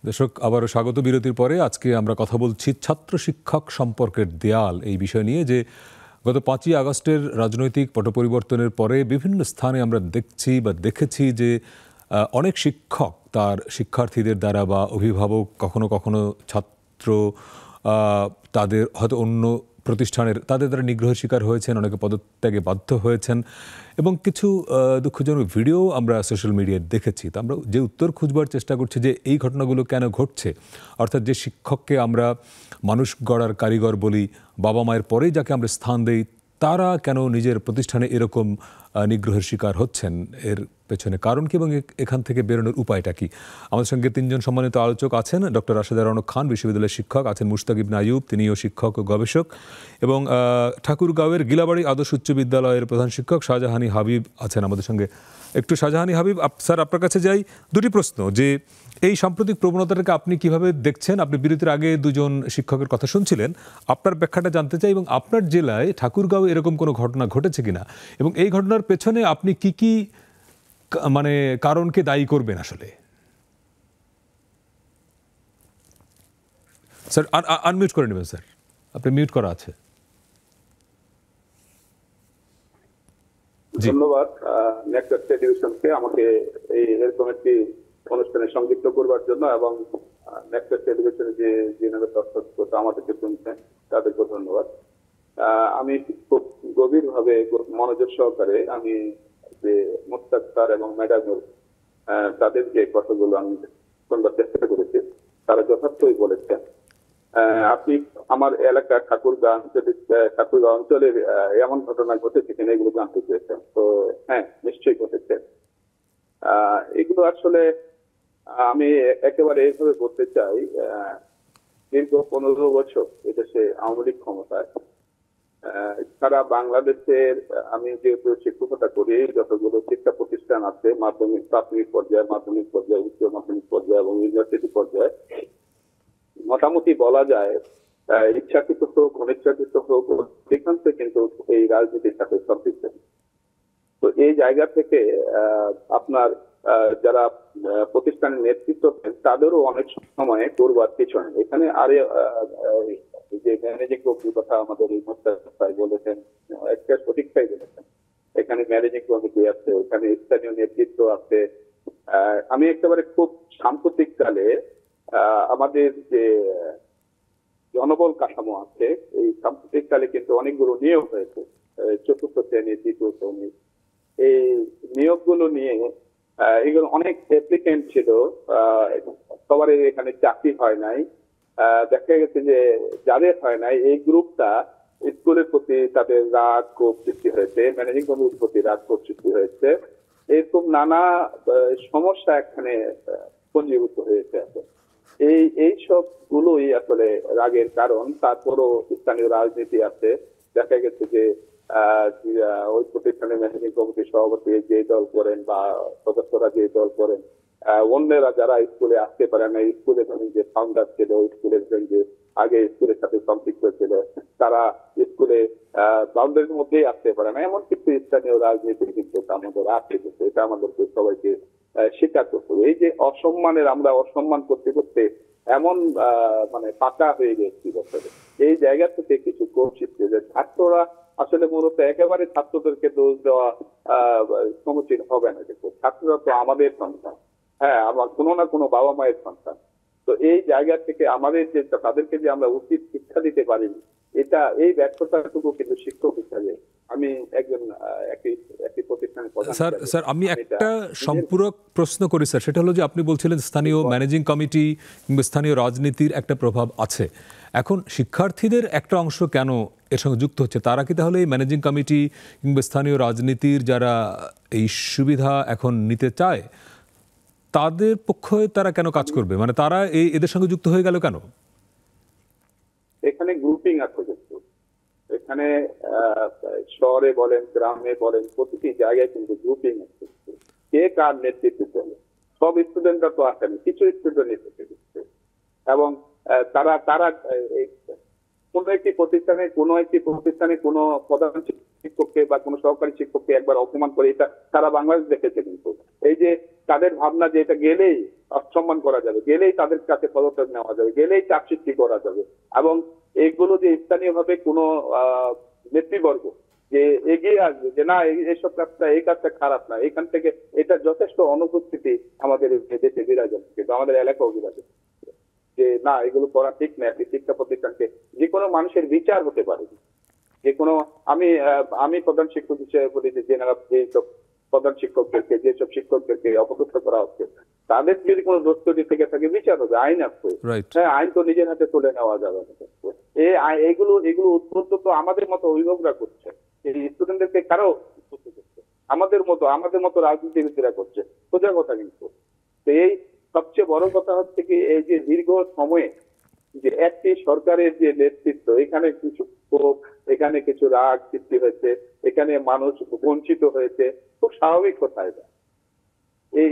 দর্শক, আবারও স্বাগত বিরতির পরে। আজকে আমরা কথা বলছি ছাত্র শিক্ষক সম্পর্কের দেয়াল এই বিষয় নিয়ে, যে গত 5ই আগস্টের রাজনৈতিক পট পরিবর্তনের পরে বিভিন্ন স্থানে আমরা দেখছি বা দেখেছি যে অনেক শিক্ষক তার শিক্ষার্থীদের দ্বারা বা অভিভাবক, কখনো কখনো ছাত্র, তাদের হয়তো অন্য প্রতিষ্ঠানের, তাদের দ্বারা নিগ্রহের শিকার হয়েছেন, অনেকে পদত্যাগে বাধ্য হয়েছেন এবং কিছু দুঃখজনক ভিডিও আমরা সোশ্যাল মিডিয়ায় দেখেছি। তো আমরা যে উত্তর খুঁজবার চেষ্টা করছি যে এই ঘটনাগুলো কেন ঘটছে, অর্থাৎ যে শিক্ষককে আমরা মানুষ গড়ার কারিগর বলি, বাবা মায়ের পরেই যাকে আমরা স্থান দেই, তারা কেন নিজের প্রতিষ্ঠানে এরকম নিগ্রহের শিকার হচ্ছেন, এর পেছনে কারণ কি এবং এখান থেকে বেরোনোর উপায়টা কি? আমাদের সঙ্গে 3 জন সম্মানিত আলোচক আছেন। ডক্টর রাশেদা রওনক খান, বিশ্ববিদ্যালয়ের শিক্ষক আছেন। মুশতাক ইবনে আইয়ুব, তিনিও শিক্ষক ও গবেষক। এবং ঠাকুরগাঁওয়ের গিলাবাড়ি আদর্শ উচ্চ বিদ্যালয়ের প্রধান শিক্ষক শাহজাহানি হাবিব আছেন আমাদের সঙ্গে। একটু শাহজাহানি হাবিব, স্যার আপনার কাছে যাই। দুটি প্রশ্ন, যে এই সাম্প্রতিক প্রবণতাটাকে আপনি কিভাবে দেখছেন? আপনি বিরতির আগে 2 জন শিক্ষকের কথা শুনছিলেন, আপনার ব্যাখ্যাটা জানতে চাই, এবং আপনার জেলায় ঠাকুরগাঁও এরকম কোনো ঘটনা ঘটেছে কিনা, এবং এই ঘটনার পেছনে আপনি কি মানে কারণকে দায়ী করবেন আসলে? স্যার আনমিউট করে নেবেন স্যার, আপনি মিউট করা আছে। ধন্যবাদ নেটওয়ার্ক টেলিভিশনকে আমাকে এরকম একটি অনুষ্ঠানে সংযুক্ত করবার জন্য, এবং নেটওয়ার্ক টেলিভিশনে যে দর্শক আমাদেরকে শুনছেন তাদেরকে ধন্যবাদ। আমি খুব গভীরভাবে মনোযোগ সহকারে আমি যে মুস্তাক স্যার এবং ম্যাডামের তাদের যে কথাগুলো আমি শুনবার চেষ্টা করেছি, তারা যথার্থই বলেছেন। আপনি আমার এলাকা ঠাকুরগাঁও অঞ্চলের এমন ঘটনা ঘটেছে কিনা এগুলো জানতে চেয়েছেন। তো হ্যাঁ, নিশ্চয়ই ঘটেছে। এগুলো আসলে আমি একেবারে এইভাবে বলতে চাই, দীর্ঘ 15 বছর এদেশে আওয়ামী লীগ ক্ষমতায়। সারা বাংলাদেশের আমি যেহেতু শিক্ষকতা করি, যতগুলো শিক্ষা প্রতিষ্ঠান আছে, মাধ্যমিক, প্রাথমিক পর্যায়ে, মাধ্যমিক পর্যায়ে, উচ্চ মাধ্যমিক পর্যায়ে এবং ইউনিভার্সিটি পর্যায়ে, মোটামুটি বলা যায় ইচ্ছাকৃত হোক অনিচ্ছাকৃত হোক অধিকাংশ কিন্তু এই রাজনীতির সাথে সম্পৃক্ত। তো এই জায়গা থেকে আপনার যারা প্রতিষ্ঠানের নেতৃত্ব দেন তাদেরও অনেক সময় করবার পিছনে এখানে যে ম্যানেজিং কমিটির কথা আমাদের এই মোস্তাক বলেছেন, একটা সঠিকটাই বলেছেন। এখানে ম্যানেজিং কমিটি আছে, এখানে স্থানীয় নেতৃত্ব আছে। আমি একেবারে খুব সাম্প্রতিক কালে আমাদের যে জনবল কাঠামো আছে, এই সাম্প্রতিক কালে কিন্তু অনেকগুলো নিয়োগ হয়েছে, 4র্থ শ্রেণী, 3য় শ্রেণী। এই নিয়োগগুলো নিয়ে এগুলো অনেক অ্যাপ্লিকেন্ট ছিল, সবারই এখানে চাকরি হয় নাই। দেখা গেছে যে যাদের হয় নাই, এই গ্রুপটা স্কুলের প্রতি তাদের রাগ ক্ষোভ সৃষ্টি হয়েছে, ম্যানেজিং কমিটির প্রতি রাগ ক্ষোভ সৃষ্টি হয়েছে। এরকম নানা সমস্যা এখানে পঞ্জীভূত হয়েছে। এই সব গুলোই আসলে রাগের কারণ। তারপরও স্থানীয় রাজনীতি আছে। দেখা গেছে যে ওই প্রতিষ্ঠানের ম্যানেজিং কমিটির সভাপতি যে দল করেন বা সদস্যরা যে দল করেন, অন্যরা যারা স্কুলে আসতে পারে না, স্কুলে যে ফাউন্ডার ছিল, স্কুলের যে আগে স্কুলের সাথে সম্পৃক্ত ছিল, তারা স্কুলে বাউন্ডারির মধ্যেই আসতে পারে না। এমন কিছু স্থানীয় রাজনীতি কিন্তু আমাদের আছে, এটা আমাদেরকে সবাইকে স্বীকার করতে হবে। এই যে আমরা অসম্মান করতে করতে এমন মানে পাকা হয়ে গেছি বছরে, এই জায়গা থেকে কিছু কোচিত যে ছাত্ররা আসলে মূলত একেবারে ছাত্রদেরকে দোষ দেওয়া সমুচিত হবে না। দেখো, ছাত্ররা তো আমাদের সন্তান, হ্যাঁ, আমার কোনো না কোনো বাবা মায়ের সন্তান। তো এই জায়গা থেকে আমাদের যে তাদেরকে যে আমরা উচিত শিক্ষা দিতে পারি, এই ব্যর্থতাটুকু কিন্তু শিক্ষক হিসাবে আমি একজন একটি প্রতিষ্ঠানের প্রধান। স্যার আমি একটা সম্পূরক প্রশ্ন করি স্যার, সেটা হলো যে আপনি বলছিলেন স্থানীয় ম্যানেজিং কমিটি কিংবা স্থানীয় রাজনীতির একটা প্রভাব আছে। এখন শিক্ষার্থীদের একটা অংশ কেন এর সঙ্গে যুক্ত হচ্ছে? তারা কি তাহলে এই ম্যানেজিং কমিটি কিংবা স্থানীয় রাজনীতির যারা এই সুবিধা এখন নিতে চায়, তাদের পক্ষে তারা কেন কাজ করবে? মানে তারা এদের সঙ্গে যুক্ত হয়ে গেল কেন? এখানে গ্রুপিং আছে, এখানে আহ, শহরে বলেন, গ্রামে বলেন, প্রতিটি জায়গায় কিন্তু গ্রুপিং আছে। কে কার নেতৃত্বে চলে, সব স্টুডেন্টরা তো আসেনি, কিছু স্টুডেন্ট এসেছে। এবং তারা তারা এই কোনো একটি প্রতিষ্ঠানে কোনো প্রধান শিক্ষককে বা কোনো সহকারী শিক্ষককে একবার অপমান করে, এটা সারা বাংলাদেশ দেখেছে। কিন্তু এই যে তাদের ভাবনা যে এটা গেলেই অসম্মান করা যাবে, গেলেই তাদের কাছে পদত্যাগ নেওয়া যাবে, গেলেই চাপ সৃষ্টি করা যাবে, এবং এগুলো যে স্থানীয়ভাবে কোনো নেতৃবর্গ যে এগিয়ে আসবে যে না এইসব কাজটা, এই কাজটা খারাপ না, এখান থেকে এটা যথেষ্ট অনুপস্থিতি আমাদের দেশে বিরাজন, কিন্তু আমাদের এলাকাও বিরাজন, যে না এগুলো করা ঠিক না। একটি শিক্ষা প্রতিষ্ঠানকে যে কোনো মানুষের বিচার হতে পারে, যে কোনো আমি প্রধান শিক্ষক হিসেবে বলি যে যেসব প্রধান শিক্ষকদেরকে, যেসব শিক্ষকদেরকে অপদস্থ করা হচ্ছে, তাদের যদি কোনো দোষ ত্রুটি থেকে থাকে বিচার হবে, আইন আছে। হ্যাঁ, আইন তো নিজের হাতে তুলে নেওয়া যাবে না। এগুলো উদ্বুদ্ধ তো আমাদের মতো অভিভাবকরা করছে, এই স্টুডেন্টদেরকে কারো উদ্বুদ্ধ করছে, আমাদের মতো রাজনীতিবিদরা করছে, সোজা কথা। কিন্তু তো এই সবচেয়ে বড় কথা হচ্ছে কি, এই যে দীর্ঘ সময়ে যে একটি সরকারের যে নেতৃত্ব, এখানে কিছু ক্ষোভ, এখানে কিছু রাগ সৃষ্টি হয়েছে, এখানে মানুষ বঞ্চিত হয়েছে, খুব স্বাভাবিক কথা। এটা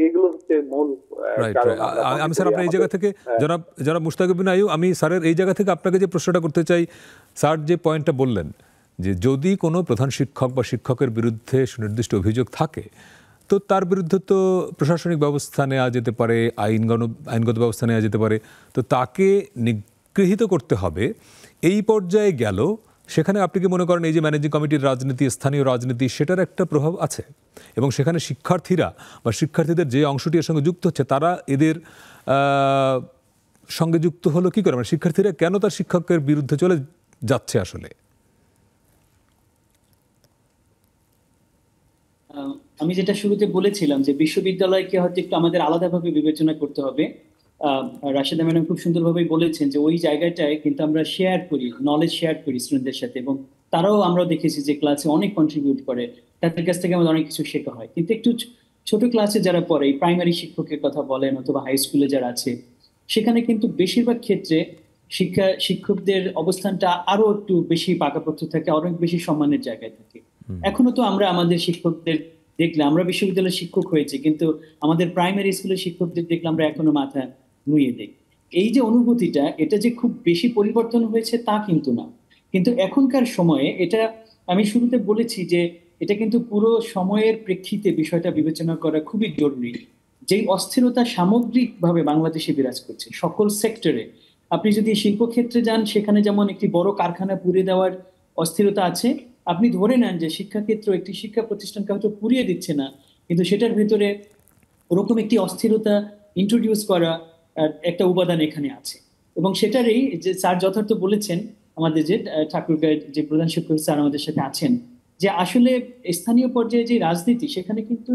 এগুলো হচ্ছে মূল কারণ। আমি স্যার আপনার এই জায়গা থেকে জনাব মুশতাক বিন আইয়ুব, আমি স্যারের এই জায়গা থেকে আপনাকে যে প্রশ্নটা করতে চাই, স্যার যে পয়েন্টটা বললেন যে যদি কোনো প্রধান শিক্ষক বা শিক্ষকের বিরুদ্ধে সুনির্দিষ্ট অভিযোগ থাকে, তো তার বিরুদ্ধে তো প্রশাসনিক ব্যবস্থা নেওয়া যেতে পারে, আইনগত ব্যবস্থা নেওয়া যেতে পারে, তো তাকে নিগৃহীত করতে হবে। এই পর্যায়ে গেল, সেখানে আপনি কি মনে করেন এই যে ম্যানেজিং কমিটির রাজনীতি, স্থানীয় রাজনীতি, সেটার একটা প্রভাব আছে? এবং সেখানে শিক্ষার্থীরা বা শিক্ষার্থীদের যে অংশটি এর সঙ্গে যুক্ত হচ্ছে, তারা এদের সঙ্গে যুক্ত হলো কি করে? মানে শিক্ষার্থীরা কেন তার শিক্ষকের বিরুদ্ধে চলে যাচ্ছে আসলে? আমি যেটা শুরুতে বলেছিলাম যে বিশ্ববিদ্যালয়কে হয়তো একটু আমাদের আলাদাভাবে বিবেচনা করতে হবে। রাশেদা ম্যাডাম খুব সুন্দরভাবে বলেছেন যে ওই জায়গাটায় কিন্তু আমরা শেয়ার করি, নলেজ শেয়ার করি স্টুডেন্টদের সাথে, এবং তারাও আমরা দেখেছি যে ক্লাসে অনেক কন্ট্রিবিউট করে, তাদের কাছ থেকে আমাদের অনেক কিছু শেখা হয়। কিন্তু একটু ছোট ক্লাসে যারা পড়ে, প্রাইমারি শিক্ষকের কথা বলেন অথবা হাই স্কুলে যারা আছে, সেখানে কিন্তু বেশিরভাগ ক্ষেত্রে শিক্ষকদের অবস্থানটা আরো একটু বেশি পাকাপোক্ত থাকে, অনেক বেশি সম্মানের জায়গায় থাকে। এখনো তো আমরা আমাদের শিক্ষকদের দেখলে, আমরা বিশ্ববিদ্যালয়ের শিক্ষক হয়েছে, কিন্তু আমাদের প্রাইমারি স্কুলের শিক্ষকদের দেখলে আমরা এখনো মাথা নুয়ে দিই। এই যে অনুভূতিটা, এটা যে খুব বেশি পরিবর্তন হয়েছে তা কিন্তু না, কিন্তু এখনকার সময়ে এটা, আমি শুরুতে বলেছি যে এটা কিন্তু পুরো সময়ের প্রেক্ষিতে বিষয়টা বিবেচনা করা খুবই জরুরি। যেই অস্থিরতা সামগ্রিকভাবে বাংলাদেশে বিরাজ করছে সকল সেক্টরে, আপনি যদি শিল্পক্ষেত্রে যান, সেখানে যেমন একটি বড় কারখানা পুড়িয়ে দেওয়ার অস্থিরতা আছে, আপনি ধরে নেন যে শিক্ষাক্ষেত্র একটি শিক্ষা প্রতিষ্ঠানকে হয়তো পুড়িয়ে দিচ্ছে না, কিন্তু সেটার ভিতরে ওরকম একটি অস্থিরতা ইন্ট্রোডিউস করা একটা উপাদান এখানে আছে। এবং সেটারই যে স্যার যথার্থ বলেছেন, আমাদের যে ঠাকুরগাঁয়ের যে প্রধান শিক্ষক স্যার আমাদের সাথে আছেন, যে আসলে স্থানীয় পর্যায়ে যে রাজনীতি, সেখানে কিন্তু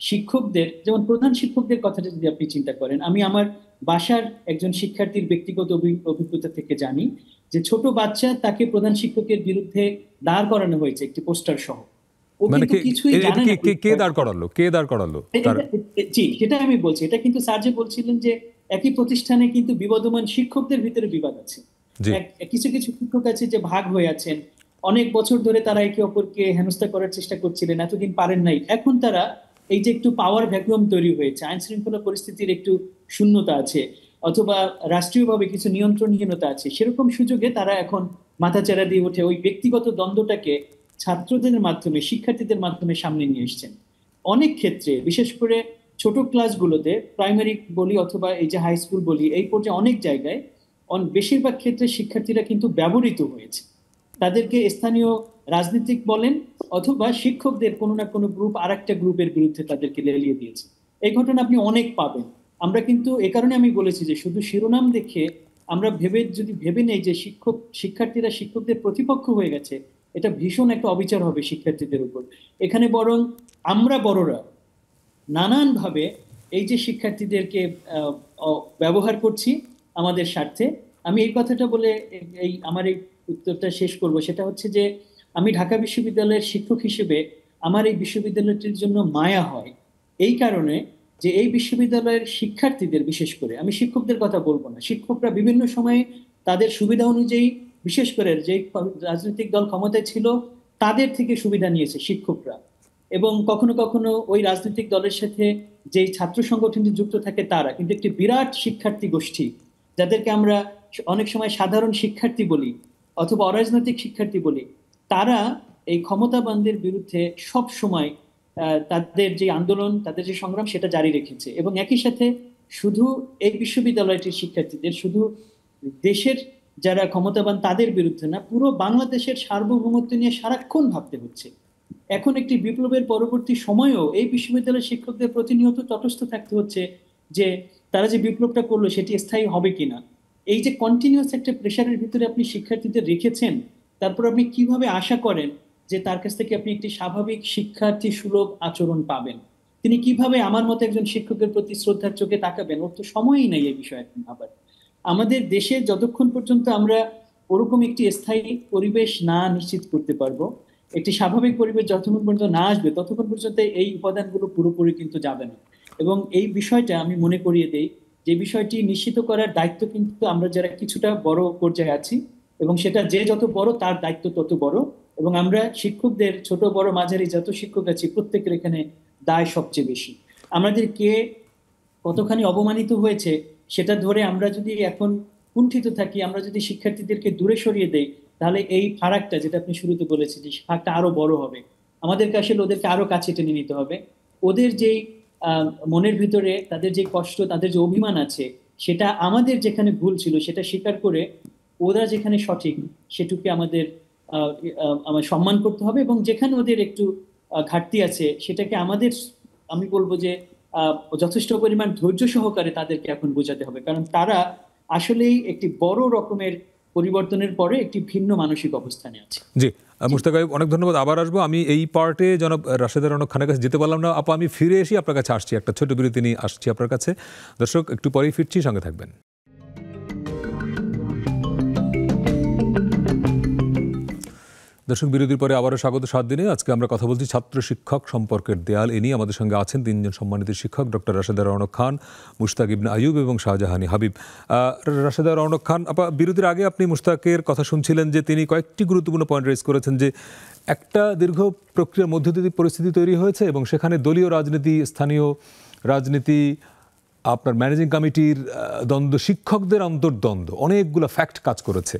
শিক্ষকদের, যেমন প্রধান শিক্ষকদের কথাটা যদি আপনি চিন্তা করেন, আমি আমার বাসার একজন শিক্ষার্থীর ব্যক্তিগত অভিজ্ঞতা থেকে জানি যে ছোট বাচ্চা, তাকে প্রধান শিক্ষকের বিরুদ্ধে দাঁড় করানো হয়েছে একটি পোস্টার সহ। ও কিন্তু কিছুই জানে না। কে দাঁড় করালো? জি, সেটা আমি বলছি। এটা কিন্তু স্যার যে বলছিলেন যে একই প্রতিষ্ঠানে কিন্তু বিবদমান শিক্ষকদের ভিতরে বিবাদ আছে। কিছু কিছু শিক্ষক আছে যে ভাগ হয়ে আছেন, অনেক বছর ধরে তারা একে অপরকে হেনস্থা করার চেষ্টা করছিলেন, এতদিন পারেন নাই। এখন তারা, এই যে একটু পাওয়ার ভ্যাকুয়াম তৈরি হয়েছে, আইন শৃঙ্খলা পরিস্থিতির একটু শূন্যতা আছে, অথবা রাষ্ট্রীয়ভাবে কিছু নিয়ন্ত্রণহীনতা আছে, সেরকম সুযোগে তারা এখন মাথাচাড়া দিয়ে উঠে ওই ব্যক্তিগত দ্বন্দ্বটাকে ছাত্রদের মাধ্যমে, শিক্ষার্থীদের মাধ্যমে সামনে নিয়ে এসছেন। অনেক ক্ষেত্রে, বিশেষ করে ছোট ক্লাসগুলোতে, প্রাইমারি বলি অথবা এই যে হাই স্কুল বলি, এই পর্যায়ে অনেক জায়গায় বেশিরভাগ ক্ষেত্রে শিক্ষার্থীরা কিন্তু ব্যবহৃত হয়েছে। তাদেরকে স্থানীয় রাজনীতিক বলেন অথবা শিক্ষকদের কোনো না কোনো গ্রুপ আর একটা গ্রুপের বিরুদ্ধে তাদেরকে লেলিয়ে দিয়েছে। এই ঘটনা আপনি অনেক পাবেন। আমরা কিন্তু এ কারণে আমি বলেছি যে শুধু শিরোনাম দেখে আমরা যদি ভেবে নেই যে শিক্ষার্থীরা শিক্ষকদের প্রতিপক্ষ হয়ে গেছে, এটা ভীষণ একটা অবিচার হবে শিক্ষার্থীদের উপর। এখানে বরং আমরা বড়রা নানানভাবে এই যে শিক্ষার্থীদেরকে ব্যবহার করছি আমাদের স্বার্থে। আমি এই কথাটা বলে আমার এই উত্তরটা শেষ করব। সেটা হচ্ছে যে আমি ঢাকা বিশ্ববিদ্যালয়ের শিক্ষক হিসেবে আমার এই বিশ্ববিদ্যালয়টির জন্য মায়া হয় এই কারণে যে এই বিশ্ববিদ্যালয়ের শিক্ষার্থীদের, বিশেষ করে আমি শিক্ষকদের কথা বলবো না, শিক্ষকরা বিভিন্ন সময়ে তাদের সুবিধা অনুযায়ী বিশেষ করে যে রাজনৈতিক দল ক্ষমতায় ছিল তাদের থেকে সুবিধা নিয়েছে শিক্ষকরা, এবং কখনো কখনো ওই রাজনৈতিক দলের সাথে যেই ছাত্র সংগঠনটি যুক্ত থাকে তারা, কিন্তু একটি বিরাট শিক্ষার্থী গোষ্ঠী যাদেরকে আমরা অনেক সময় সাধারণ শিক্ষার্থী বলি অথবা অরাজনৈতিক শিক্ষার্থী বলি, তারা এই ক্ষমতাবানদের বিরুদ্ধে সব সময় তাদের যে আন্দোলন, তাদের যে সংগ্রাম সেটা জারি রেখেছে। এবং একই সাথে শুধু এই বিশ্ববিদ্যালয়টির শিক্ষার্থীদের, শুধু দেশের যারা ক্ষমতাবান তাদের বিরুদ্ধে না, পুরো বাংলাদেশের সার্বভৌমত্ব নিয়ে সারাক্ষণ ভাবতে হচ্ছে। এখন একটি বিপ্লবের পরবর্তী সময়েও এই বিশ্ববিদ্যালয়ের শিক্ষকদের প্রতিনিয়ত তটস্থ থাকতে হচ্ছে যে তারা যে বিপ্লবটা করলো সেটি স্থায়ী হবে কিনা। এই যে কন্টিনিউয়াস একটা প্রেশারের ভিতরে আপনি শিক্ষার্থীদের রেখেছেন, তারপর আপনি কিভাবে আশা করেন যে তার কাছ থেকে আপনি একটি স্বাভাবিক শিক্ষার্থী সুলভ আচরণ পাবেন? তিনি কিভাবে আমার মতো একজন শিক্ষকের প্রতি শ্রদ্ধার চোখে তাকাবেন? ওর তো সময়ই নাই এই বিষয়ে এখন আবার। আমাদের দেশে যতক্ষণ পর্যন্ত আমরা ওরকম একটি স্থায়ী পরিবেশ না নিশ্চিত করতে পারবো, একটি স্বাভাবিক পরিবেশ যতক্ষণ পর্যন্ত না আসবে, ততক্ষণ পর্যন্ত এই উপাদানগুলো পুরোপুরি কিন্তু যাবে না। এবং এই বিষয়টা আমি মনে করিয়ে দেই, যে বিষয়টি নিশ্চিত করার দায়িত্ব কিন্তু আমরা যারা কিছুটা বড় পর্যায়ে আছি, এবং সেটা যে যত বড় তার দায়িত্ব তত বড়। এবং আমরা শিক্ষকদের, ছোট বড় মাঝারি যত শিক্ষক আছি, প্রত্যেকের এখানে দায় সবচেয়ে বেশি। আমাদের কে কতখানি অবমানিত হয়েছে সেটা ধরে আমরা যদি এখন কুণ্ঠিত থাকি, আমরা যদি শিক্ষার্থীদেরকে দূরে সরিয়ে দেই, তাহলে এই ফারাকটা, যেটা আপনি শুরুতে বলেছেন, যে ফারাকটা আরো বড় হবে। আমাদেরকে আসলে ওদেরকে আরো কাছে টেনে নিতে হবে। ওদের যেই মনের ভিতরে তাদের যে কষ্ট, তাদের যে অভিমান আছে, সেটা আমাদের যেখানে ভুল ছিল সেটা স্বীকার করে ওরা যেখানে সঠিক সেটুকে আমাদের সম্মান করতে হবে, এবং যেখানে ওদের একটু ঘাটতি আছে সেটাকে আমাদের, আমি বলবো যে যথেষ্ট পরিমাণ ধৈর্য সহকারে তাদেরকে এখন বোঝাতে হবে, কারণ তারা আসলেই একটি বড় রকমের পরিবর্তনের পরে একটি ভিন্ন মানসিক অবস্থানে আছে। জি, মুশতাক ভাই অনেক ধন্যবাদ। আবার আসবো। আমি এই পার্টে জনাব রাশেদা রওনক খানের কাছে যেতে পারলাম না। আপা, আমি ফিরে এসে আপনার কাছে আসছি, একটা ছোট বিরতি নিয়ে আসছি আপনার কাছে। দর্শক, একটু পরেই ফিরছি, সঙ্গে থাকবেন। দর্শক, বিরতির পরে আবারও স্বাগত 7 দিনে। আজকে আমরা কথা বলছি ছাত্র শিক্ষক সম্পর্কের দেয়াল এ নিয়ে। আমাদের সঙ্গে আছেন 3 জন সম্মানিত শিক্ষক, ডক্টর রাশেদা রওনক খান, মুশতাক ইবনে আইয়ুব এবং শাহজাহানী হাবিব। রাশেদা রওনক খান আপা, বিরতির আগে আপনি মুশতাকের কথা শুনছিলেন যে তিনি কয়েকটি গুরুত্বপূর্ণ পয়েন্ট রেজ করেছেন, যে একটা দীর্ঘ প্রক্রিয়ার মধ্য দিয়ে পরিস্থিতি তৈরি হয়েছে এবং সেখানে দলীয় রাজনীতি, স্থানীয় রাজনীতি, আপনার ম্যানেজিং কমিটির দ্বন্দ্ব, শিক্ষকদের অন্তর্দ্বন্দ্ব, অনেকগুলো ফ্যাক্ট কাজ করেছে।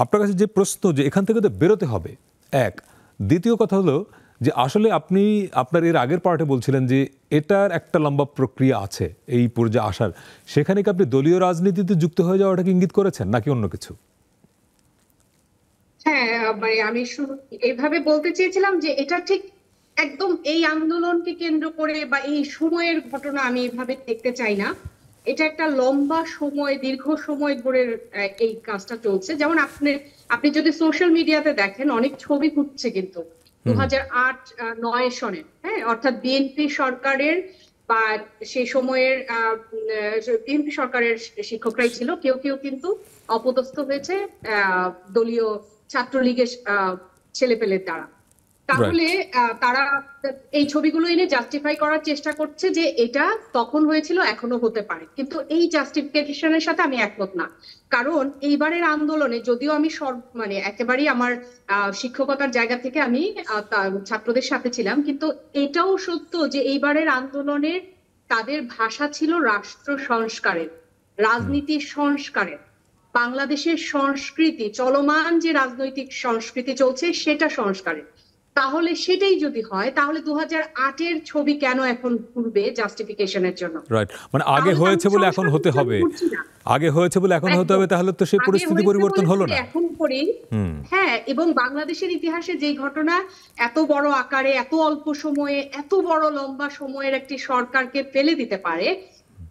আপনার কাছে যে প্রশ্ন, যে এখান থেকে তো বেরোতে হবে এক। দ্বিতীয় কথা হলো যে আসলে আপনি আপনার এর আগের পার্টে বলছিলেন যে এটার একটা লম্বা প্রক্রিয়া আছে এই পর্যায়ে আসার। সেখানে কি আপনি দলীয় রাজনীতিতে যুক্ত হয়ে যাওয়াটাকে ইঙ্গিত করেছেন নাকি অন্য কিছু? হ্যাঁ, মানে আমি এইভাবে বলতে চেয়েছিলাম যে এটা ঠিক একদম এই আন্দোলনকে কেন্দ্র করে বা এই সময়ের ঘটনা আমি এভাবে দেখতে চাই না। এটা একটা লম্বা সময়, দীর্ঘ সময় ধরে এই কাজটা চলছে। যেমন আপনি যদি সোশ্যাল মিডিয়াতে দেখেন, অনেক ছবি ঘুরছে কিন্তু 2008-9 সনের, হ্যাঁ, অর্থাৎ বিএনপি সরকারের বা সেই সময়ের বিএনপি সরকারের শিক্ষকরাই ছিল, কেউ কেউ কিন্তু অপদস্থ হয়েছে দলীয় ছাত্রলীগের ছেলেপেলের দ্বারা। তাহলে তারা এই ছবিগুলো এনে জাস্টিফাই করার চেষ্টা করছে যে এটা তখন হয়েছিল, এখনো হতে পারে, কিন্তু এই জাস্টিফিকেশনের সাথে আমি একমত না। কারণ এইবারের আন্দোলনে, যদিও আমি মানে একেবারেই আমার শিক্ষকতার জায়গা থেকে আমি ছাত্রদের সাথে ছিলাম, কিন্তু এটাও সত্য যে এইবারের আন্দোলনের তাদের ভাষা ছিল রাষ্ট্র সংস্কারের, রাজনীতির সংস্কারের, বাংলাদেশের সংস্কৃতি, চলমান যে রাজনৈতিক সংস্কৃতি চলছে সেটা সংস্কারের। তাহলে সেটাই যদি হয়, তাহলে 2008-এর ছবি কেন এখন ঘুরবে জাস্টিফিকেশনের জন্য? রাইট, মানে আগে হয়েছে বলে এখন হতে হবে, আগে হয়েছে বলে এখন হতে হবে, তাহলে তো সেই পরিস্থিতি পরিবর্তন হলো না এখন করি। হ্যাঁ, এবং বাংলাদেশের ইতিহাসে যে ঘটনা এত বড় আকারে, এত অল্প সময়ে, এত বড় লম্বা সময়ের একটি সরকারকে ফেলে দিতে পারে,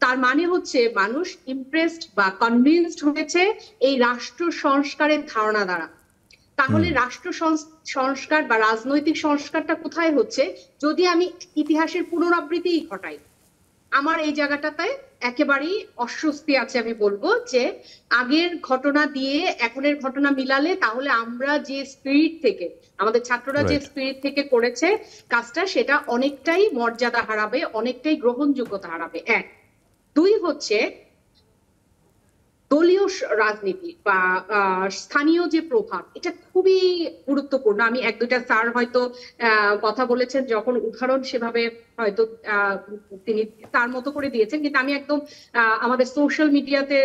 তার মানে হচ্ছে মানুষ ইমপ্রেসড বা কনভিন্সড হয়েছে এই রাষ্ট্র সংস্কারের ধারণা দ্বারা। তাহলে রাষ্ট্র সংস্কার বা রাজনৈতিক সংস্কারটা কোথায় হচ্ছে? যদি আমি ইতিহাসের পুনরাবৃত্তি ঘটাই, আমার এই জায়গাটাতে একেবারেই অস্বস্তি আছে। আমি বলবো যে আগের ঘটনা দিয়ে এখনের ঘটনা মিলালে, তাহলে আমরা যে স্পিরিট থেকে, আমাদের ছাত্ররা যে স্পিরিট থেকে করেছে কাজটা, সেটা অনেকটাই মর্যাদা হারাবে, অনেকটাই গ্রহণযোগ্যতা হারাবে। 1, 2 হচ্ছে দলীয় রাজনীতি বা স্থানীয় যে প্রভাব, এটা খুবই গুরুত্বপূর্ণ। আমি এক দুটা স্যার হয়তো কথা বলেছেন, যখন উদাহরণ সেভাবে হয়তো তিনি তার মতো করে দিয়েছেন, কিন্তু আমি একদম আমাদের সোশ্যাল মিডিয়াতে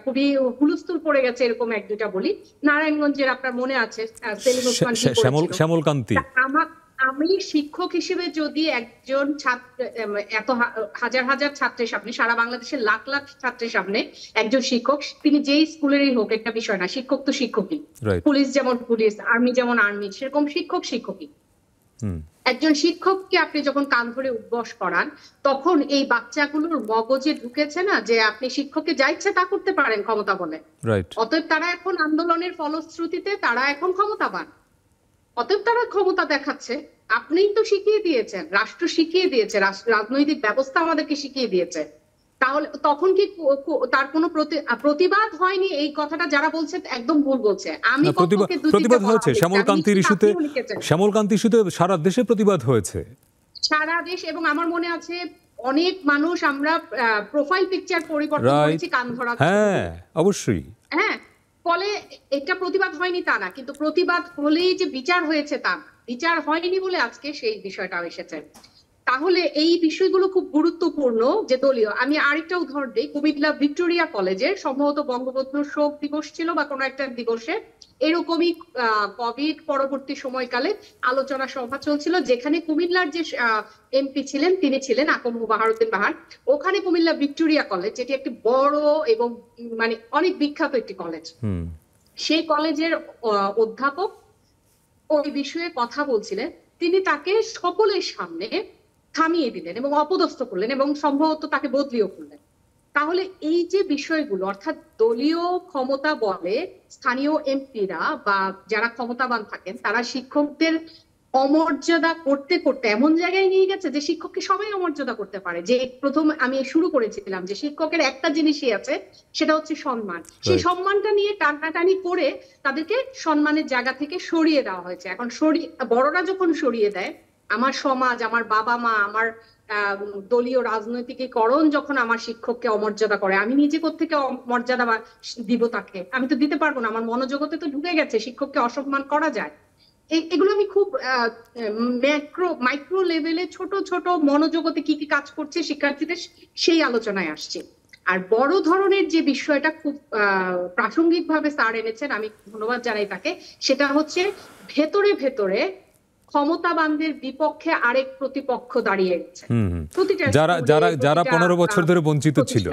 খুবই হুলস্থুল পড়ে গেছে এরকম এক দুটা বলি। নারায়ণগঞ্জের আপনার মনে আছে সেলিম ওসমান কি করেছিল? শ্যামলকান্তি। আমি শিক্ষক হিসেবে যদি একজন ছাত্র, এত হাজার হাজার ছাত্রের সামনে, সারা বাংলাদেশের লাখ লাখ ছাত্রের সামনে একজন শিক্ষক, তিনি যেই স্কুলেরই হোক একটা বিষয় না, শিক্ষক তো শিক্ষকই, পুলিশ যেমন পুলিশ, আর্মি যেমন আর্মি, সেরকম শিক্ষক শিক্ষকই। একজন শিক্ষককে আপনি যখন কান ধরে উদ্বস করান, তখন এই বাচ্চাগুলোর মগজে ঢুকেছে না যে আপনি শিক্ষককে যা ইচ্ছে তা করতে পারেন ক্ষমতা বলে। অতএব তারা এখন আন্দোলনের ফলশ্রুতিতে তারা এখন ক্ষমতাবান, অতএব তারা ক্ষমতা দেখাচ্ছে। আপনিই তো শিখিয়ে দিয়েছেন, রাষ্ট্র শিখিয়ে দিয়েছে, রাজনৈতিক ব্যবস্থা আমাদেরকে শিখিয়ে দিয়েছে। তাহলে তখন কি তার কোনো প্রতিবাদ হয়নি? এই কথাটা যারা বলছে একদম ভুল বলছে। আমি প্রতিবাদ হয়েছে শ্যামলকান্তির ইস্যুতে, শ্যামলকান্তি ইস্যুতে সারা দেশে প্রতিবাদ হয়েছে, সারা দেশ। এবং আমার মনে আছে অনেক মানুষ আমরা প্রোফাইল পিকচার পরিবর্তন করেছি কান ধরা। হ্যাঁ অবশ্যই, হ্যাঁ। ফলে এটা প্রতিবাদ হয়নি তা না, কিন্তু প্রতিবাদ হলেই যে বিচার হয়েছে তা না, বিচার হয়নি বলে আজকে সেই বিষয়টা এসেছে। তাহলে এই বিষয়গুলো খুব গুরুত্বপূর্ণ যে দলীয়। আমি আরেকটা উদাহরণ দিই, কুমিল্লা ভিক্টোরিয়া কলেজে সম্ভবত বঙ্গবন্ধু শোক দিবস ছিল বা কোনো একটা দিবসে এরকমই কোভিড পরবর্তী সময়কালে আলোচনা সভা চলছিল, যেখানে কুমিল্লার যে এমপি ছিলেন তিনি ছিলেন আকম বাহারউদ্দিন বাহার। ওখানে কুমিল্লা ভিক্টোরিয়া কলেজ, যেটি একটি বড় এবং মানে অনেক বিখ্যাত একটি কলেজ, সেই কলেজের অধ্যাপক ওই বিষয়ে কথা বলছিলেন। তিনি তাকে সকলের সামনে থামিয়ে দিলেন এবং অপদস্থ করলেন এবং সম্ভবত তাকে বদলিও করলেন। তাহলে এই যে বিষয়গুলো, অর্থাৎ দলীয় ক্ষমতা বলে স্থানীয় এমপিরা বা যারা ক্ষমতাবান থাকেন, তারা শিক্ষকদের অমর্যাদা করতে করতে এমন জায়গায় নিয়ে গেছে যে শিক্ষককে সবাই অমর্যাদা করতে পারে। যে প্রথম আমি শুরু করেছিলাম যে শিক্ষকের একটা জিনিসই আছে, সেটা হচ্ছে সম্মান। সেই সম্মানটা নিয়ে টানাটানি করে তাদেরকে সম্মানের জায়গা থেকে সরিয়ে দেওয়া হয়েছে। এখন বড়রা যখন সরিয়ে দেয়, আমার সমাজ, আমার বাবা মা, আমার দলীয় রাজনৈতিকীকরণ যখন আমার শিক্ষককে অমর্যাদা করে, আমি নিজে কোত্থেকে মর্যাদা দিব তাকে? আমি তো দিতে পারবো না। আমার মনোজগতে তো ঢুকে গেছে শিক্ষককে অসম্মান করা যায়। এগুলো আমি খুব মাইক্রো লেভেলে ছোট ছোট মনোজগতে কি কি কাজ করছে শিক্ষার্থীদের, সেই আলোচনায় আসছে। আর বড় ধরনের যে বিষয়টা খুব প্রাসঙ্গিক ভাবে স্যার এনেছেন, আমি ধন্যবাদ জানাই তাকে, সেটা হচ্ছে ভেতরে ভেতরে ক্ষমতাবানদের বিপক্ষে আরেক প্রতিপক্ষ দাঁড়িয়ে গেছে। যারা 15 বছর ধরে বঞ্চিত ছিল,